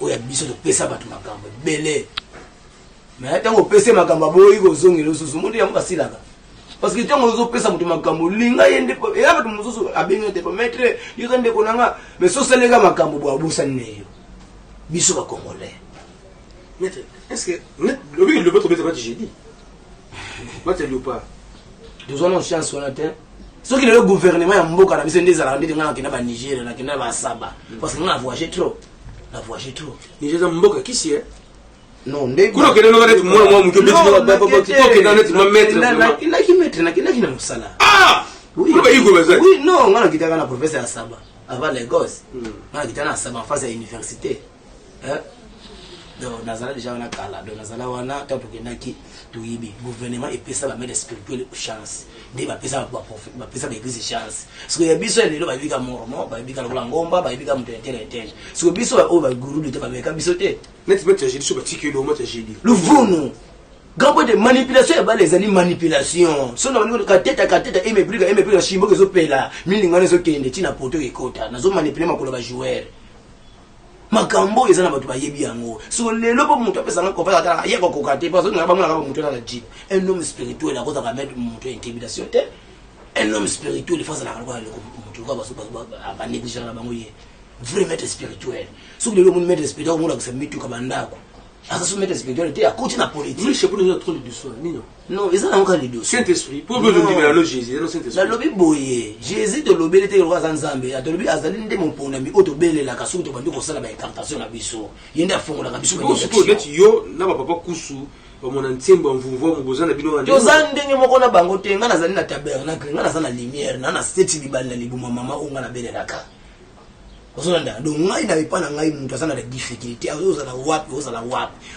[SPEAKER 1] oya biso to pesa batu makambo belé mais tango pesa makambo boyi ko zongelo susu muntu ya mbasilaka parce que tango zo pesa mutu makambo linga yende e aba tu muzuzu abenyo te permettre yo tande konanga mais so selega makambo bo abusa neyo biso ba congolais
[SPEAKER 3] mais est-ce que le votre bête pas j'ai dit moi tu le pas
[SPEAKER 1] nous avons chance on a te ce qui le gouvernement ya mboka na biso ndeza la ndenge ngana kina ba Niger na kina ba Saba parce que on a voyagé trop
[SPEAKER 3] Niger mboka kisi
[SPEAKER 1] non ndeko
[SPEAKER 3] kuno kene no ngati mwana mwa mukyo beti ba ba ba kitoke na neti ma mettre
[SPEAKER 1] maître na kina musala.
[SPEAKER 3] Ah!
[SPEAKER 1] Oui. Oui, non, on a quitté un professeur à Saba avant les gosses. On a quitté à Saba en face à l'université. Hein? Donc nazala déjà on a kala. Donc nazala wana tant que naki tuibi gouvernement et pesa ba mettre spirituel chance. Dès ba pesa ba pesa ba église chance. Parce que ya biso lelo ba bika mormon, ba bika la ngomba, ba bika mutentele tele. Parce que biso o ba guru de ba meka biso te.
[SPEAKER 3] Net mettre j'ai dit sur ba tikelo moi j'ai dit.
[SPEAKER 1] Le vunu. Grand point de manipulation et les amis manipulation. Si on a kateta et mes brigas chimbo que zo pela. Milingane zo kende tina poto ekota. Nazo manipuler makolo ba joueur. Makambo ezana batu bayebi yango. So lelo po mutu apesa nga konfa atala ya ko kokate parce que ngaba mona ka mutu na jeep. Un homme spirituel a koza ka mettre mutu intimidation te. Un homme spirituel face la ka mutu ka baso ba négliger na bango ye. Vrai maître spirituel. So lelo mun maître spirituel mun ka se mitu ka bandako. Asa so maître spirituel te a continue na politique.
[SPEAKER 3] Oui, je sais pas nous trop de soi, non.
[SPEAKER 1] Non, ezana encore les deux.
[SPEAKER 3] Saint-Esprit. Pour vous dire la Jésus, non Saint-Esprit.
[SPEAKER 1] La lobi boye. Jésus de lobele te roi Nzambe. A to lobi azali nde mon ponami o to bele la kasu to bandi ko sala ba incantation na biso. Yenda fongola ka biso ba.
[SPEAKER 3] Surtout net yo na ba papa kusu ba mon antiemba mvuvo mboza na bino
[SPEAKER 1] ande. Yo zandenge moko na bango te nga nazali na tabernacle nga na lumière na seti libali na libuma mama o nga na bele la ka. Ozolanda donc ngai na ipana ngai muntu asana la difficulté ozala wapi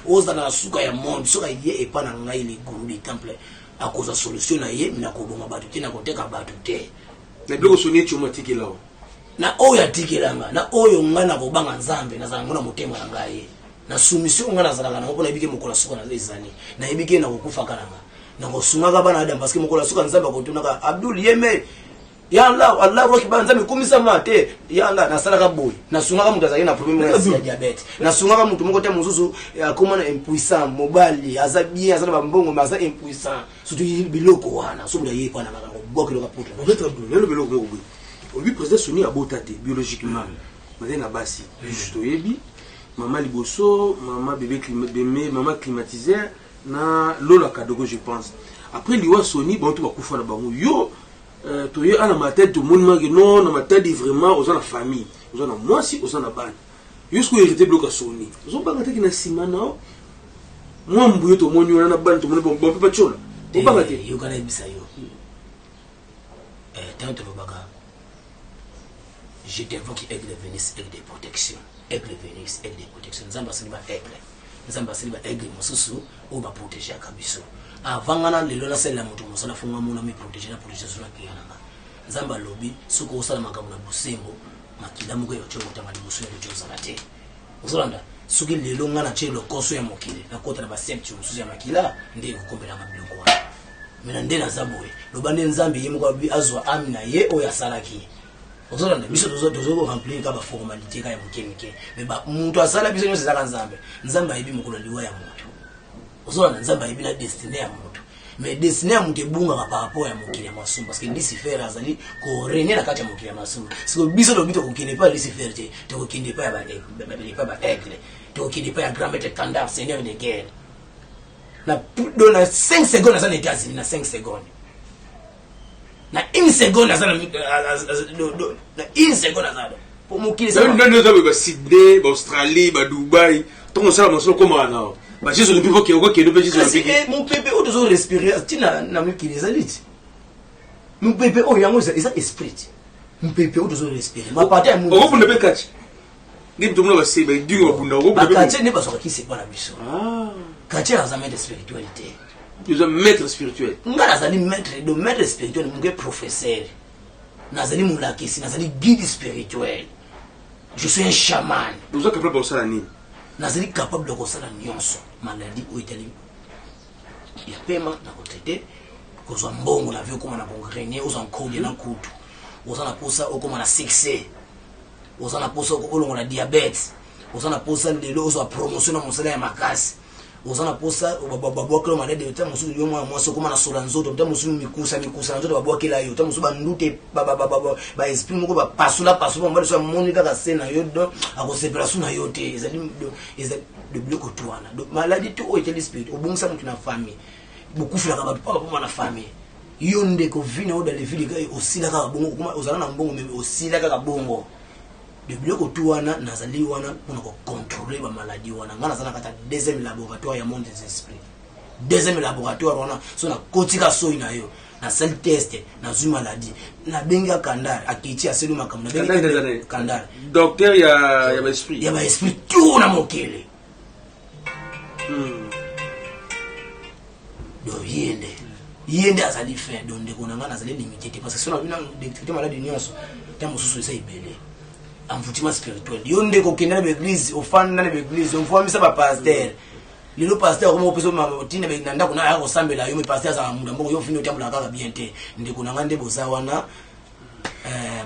[SPEAKER 1] ozala suka ya monde suka ye epana ngai le guru du temple a cause solution na ye mina ko bonga batu te na koteka batu te
[SPEAKER 3] na bloko soni tu matiki lawo
[SPEAKER 1] na oyo atikelanga na oyo nga na kobanga Nzambe na zanga na motema na ngai na soumission nga na zalanga na ko na ibike mokola suka na ezani na ibike na kokufa kananga na kosunga bana Adam parce que mokola suka Nzambe kotunaka Abdul Yeme ya Allah roki banza mikumisa mate ya Allah na sala ka boy na sunga ka mutu azali na problème ya diabète na sunga ka mutu moko te mususu akoma na impuissant mobali azabie azana bambongo maza impuissant surtout biloko wana so muda yekwana na bokelo ka putra
[SPEAKER 3] en fait le biloko moko boy lui président Soni abotate biologiquement mais na basi juste yebi maman liboso maman bébé maman climatiseur na lola kadogo je pense après liwa Soni bon tout va kufa na bango yo tu es à la tête du monde que non, dans ma tête vraiment aux gens la famille, aux gens moi si aux gens la banne. Jusqu'où hérité bloc à Sony. Ils ont pas gâté qui n'a si maintenant. Moi m'bouille tout le monde on a banne tout le monde bon pas chola. Ils pas gâté.
[SPEAKER 1] Yo kana bisa yo. Tant que baga. Je t'invoque avec le Vénus avec des protections. Avec le Vénus avec des protections. Nzamba saliba aigle. Nzamba saliba aigle mususu o ba protéger kabiso. Avant ngana lelo na sela mutu musala funga muna mi protéger na protection na kiyana Nzamba lobi suko usala makamu na busembo makila muko yo chomo tamali musu yo choza late uzolanda suki lelo ngana chelo koso ya mokile na kota na ba septu musu ya makila ndiye kukombela mabiloko wana mina ndena zabowe lobande Nzambe yemu kwa bi azwa amina ye o ya salaki uzolanda biso dozo remplir ka ba formalité ka ya mukemike me ba muntu asala biso nyose za Nzambe Nzambe ayibi mukolo liwa ya muntu uzolanda Nzambe ayibi na destiny ya muntu mais destiny ya muntu ebunga ka par rapport ya mokili ya masumu parce que Lucifer azali ko régner na kati ya mokili ya masumu siko biso lo bito ko kinde pas Lucifer te to ko kinde pas ba aigle to ko kinde pas ya grand maître Kandar seigneur de guerre na dans 5 secondes ça n'était assis na 5 secondes na 1 seconde ça na 1 seconde ça pour mokili ça
[SPEAKER 3] non ba Sydney ba Australie ba Dubaï ton ça mo comme ana bah Jésus le pivot qui est quoi qui est le Jésus
[SPEAKER 1] le mon bébé au dozo respirer tina na mukili ezaliti mon bébé o yango ça esprit mon bébé au dozo respirer ma partie mon
[SPEAKER 3] on ne peut pas catch ni tout le monde va se ba du on
[SPEAKER 1] peut pas catch ne pas so qui c'est pas la biso catch a jamais de spiritualité
[SPEAKER 3] nous sommes maître spirituel
[SPEAKER 1] ngala zali maître spirituel mon professeur nazali mulakisi nazali guide spirituel je suis un chaman
[SPEAKER 3] nous sommes capables de ça ni
[SPEAKER 1] nazali capable de kosala nyonso maladie o itali ya pema na kotraiter kozwa mbongo na vie koma na kongrene ozwa nkoli na kutu ozana posa okoma na succès ozana posa okolongo na diabète ozana posa lelo ozwa promotion na mosala ya makasi ozana posa babwakela malade yo tamusu yo mwa sokoma na sola nzoto tamusu mikusa na nzoto babwakela yo tamusu bandute ba esprit moko ba pasula mbali so monika ka sena yo do akosepela suna yo te ezali de bloco toana donc maladie to o eteli spirit obungisa mutu na famille bokufila ka ba papa na famille yo ndeko vina o dale vili ka osila ka bongo kuma ozana na mbongo mais osila ka bongo de bloco toana nazali wana pour contrôler ba maladie wana ngana sana kata deuxième laboratoire ya monde des esprits deuxième laboratoire wana so na kotika so ina yo na sel test na zu maladie na benga kandar akiti aselu makambo na
[SPEAKER 3] benga
[SPEAKER 1] kandar
[SPEAKER 3] docteur ya esprit
[SPEAKER 1] tout na mokele do yende azali fait donc de konanga azali limité parce que si on a bien détecté maladie nyonso tant mosusu esa ibele envoûtement spirituel yonde ko kenda na église ofanda na église on voit ça ba pasteur lilo pasteur comme opeso matina be nanda kuna ya kosambela yo me pasteur za muda mbongo yo fini otambula kaka bien te ndi kunanga nde boza wana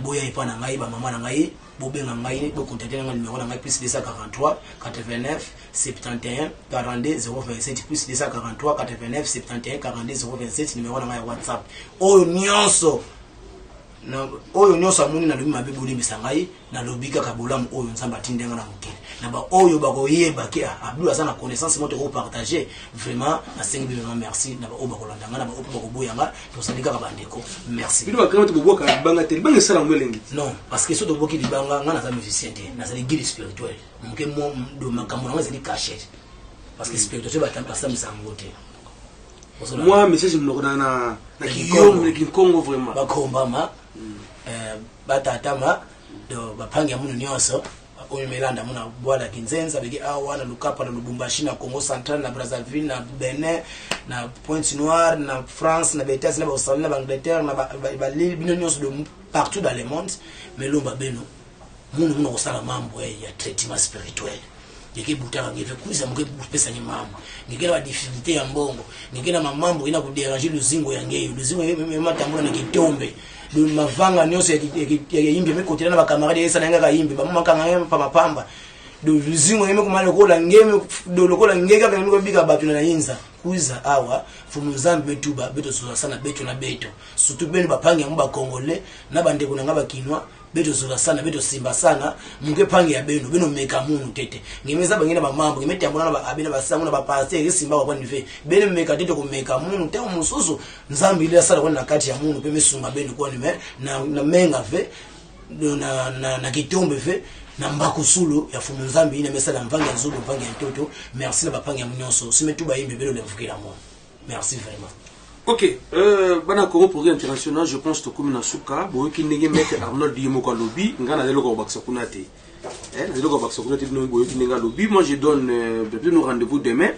[SPEAKER 1] boya ipana ngai ba mama na ngai bobenga ngai bo contacter ngai numéro na ngai plus 243 89 71 42 027 plus 243 89 71 42 027 numéro na ngai WhatsApp oyo nyonso amuni na lobi mabe bolembisa ngai na lobi kaka bolamu oyo nzamba tindenga na mokili na ba oyo bakoyeba ke abdou aza na connaissance moto ko partager vraiment na sengi vraiment merci na ba oyo bakolanda nga na ba oyo bakoboyanga tosali kaka bandeko merci
[SPEAKER 3] bino bakama to boboka libanga te libanga sala mwelengi
[SPEAKER 1] non parce que so to boki libanga nga na za musicien te na za guide spirituel mke mo do makambo na za di caché parce que spirituel ba tampa ça msango te
[SPEAKER 3] moi message mnoko na Congo vraiment
[SPEAKER 1] bakombama batatama do bapangia muno nyonso oyo melanda muna bwala kinzenza bege awa na Lukapa na Lubumbashi na Congo Central na Brazzaville na Benin na Pointe-Noire na France na Betas na Australie na Angleterre na ba Lille bino nyonso de partout dans le monde melomba beno muno ko sala mambo ya traitement spirituel ngeke butaka ngeve kuza mke pesa ni mama ngeke ba difficulté ya mbongo ngeke na mambo ina kuderanger luzingo ya ngeyo luzingo mema tambula na kitombe do mavanga nyonso ya yimbi mekotela na bakamarade yesa na ngaka yimbi bamama kanga yempa mapamba do luzingo yeme kumale kola ngeme do lokola ngeka kana miko bika batu na yinza kuza awa fumu zambi betuba beto soza sana beto na beto surtout beni bapangi ya mba Congolais na bande kuna ngaba kinwa beto soza sana beto simba sana munge pangi ya beno meka munu tete ngemeza bangina ba mambo ngemete ambona na abena basangu na ba pasteur simba kwa nife beno meka tete ko meka munu te mususu nzambi ile sala kwa na kati ya munu pe mesunga beno kwa ni na menga ve na kitombe ve na mbakusulu ya fumu nzambi ina mesala mvanga nzulu mvanga ya toto merci na bapangi ya mnyonso simetuba yimbe belo levukira mo merci vraiment.
[SPEAKER 3] Ok, bana Congo Progrès International, je pense que comme Nasuka, bon qui n'est pas Arnold Diemoko lobby, ngana de loko baksa kunate. De loko baksa kunate no boyo qui n'est lobby. Moi je donne peut-être nous rendez-vous demain.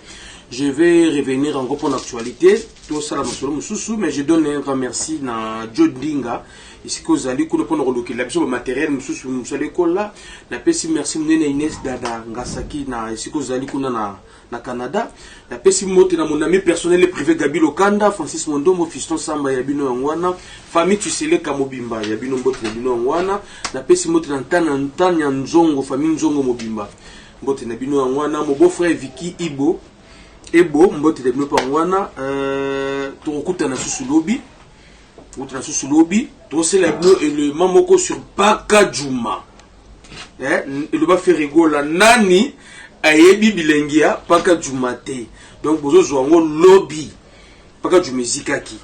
[SPEAKER 3] Je vais revenir encore pour l'actualité. Tout ça la mususu, mais je donne un grand merci na Joe Dinga. Ici que vous allez pour le la besoin matériel mususu musale kola. Na pesi merci mnene Inès Dada Ngasaki na ici que vous allez kuna na Canada. La pesi mote na mon ami personnel et privé Gabi Lokanda, Francis Mondomo, Fiston Samba Yabino Ngwana, famille Tusele Kamobimba Yabino Mbote Yabino Ngwana, la pesi mote na Ntanya Nzongo, famille Nzongo Mobimba. Mbote Yabino Ngwana, mon beau-frère Vicky Ebo Mbote Yabino Ngwana, Tokuta na Susulobi. Tout c'est la bleu et le mamoko sur Pakajuma. Et le bas fait rigola nani ayebi bilengia Pakajuma te. Donc bozo zwango lobby Pakajuma zikaki.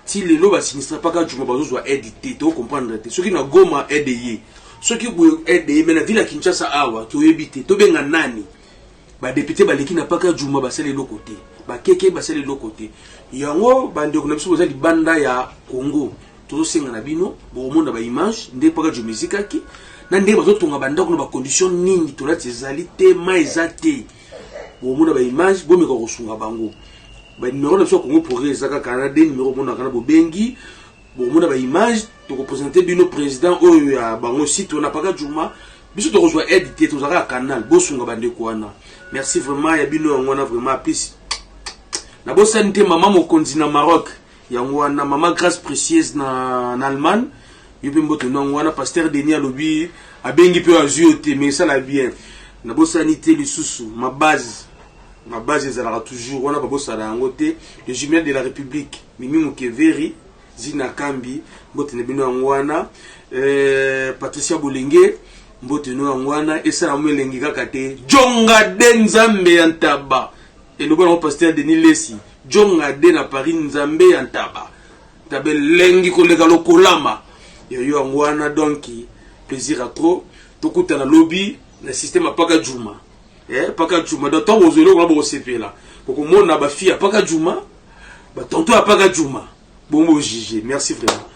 [SPEAKER 3] Si les loba sinistra Pakajuma bozo zwa édité to comprendre te. Ceux qui na goma aidé. Ceux qui pou aider mais na ville Kinshasa awa to ebité to benga nani. Ba député ba leki na Pakajuma ba sele lo côté. Ba keke ba sele lo côté. Yango bande ko na biso boza libanda ya Congo tozo senga na bino bo monda ba image nde paka jo musique ki na nde bazo tonga banda ko na ba condition nini to la tezali te maizate bo monda ba image bo meka ko sunga bango ba numéro na biso Congo Progrès zaka Canada numéro monda kana bo bengi bo monda ba image to ko présenter bino président oyo ya bango site na paka juma biso to ko zo éditer to zaka canal bo sunga bande ko wana merci vraiment ya bino ngona vraiment plus na bosante mama mokonzi na Maroc yango wana mama grâce précieuse na Allemagne yope mboto nango wana pasteur Denis alobi abengi pe aziote mais ça la bien na bosanité lisusu ma base ezalaka toujours wana babosala yango te le jumelé de la République Mimi Mukeveri Zina Kambi mboto ne bino yango wana Patricia Bolenge mboto yango wana esala mwelengi kaka te jonga denzambe yantaba. Et le bon pasteur Denis Lessi, Jonga de na Paris Nzambe Yantaba. Tabe lengi kolega lokolama. Yo angwana donc plaisir à trop. Tokuta na lobby, na système apaka juma. Paka juma donc to ozelo ngabo sepela. Poko mona ba fille apaka juma, ba tonto apaka juma. bon juger. Merci vraiment.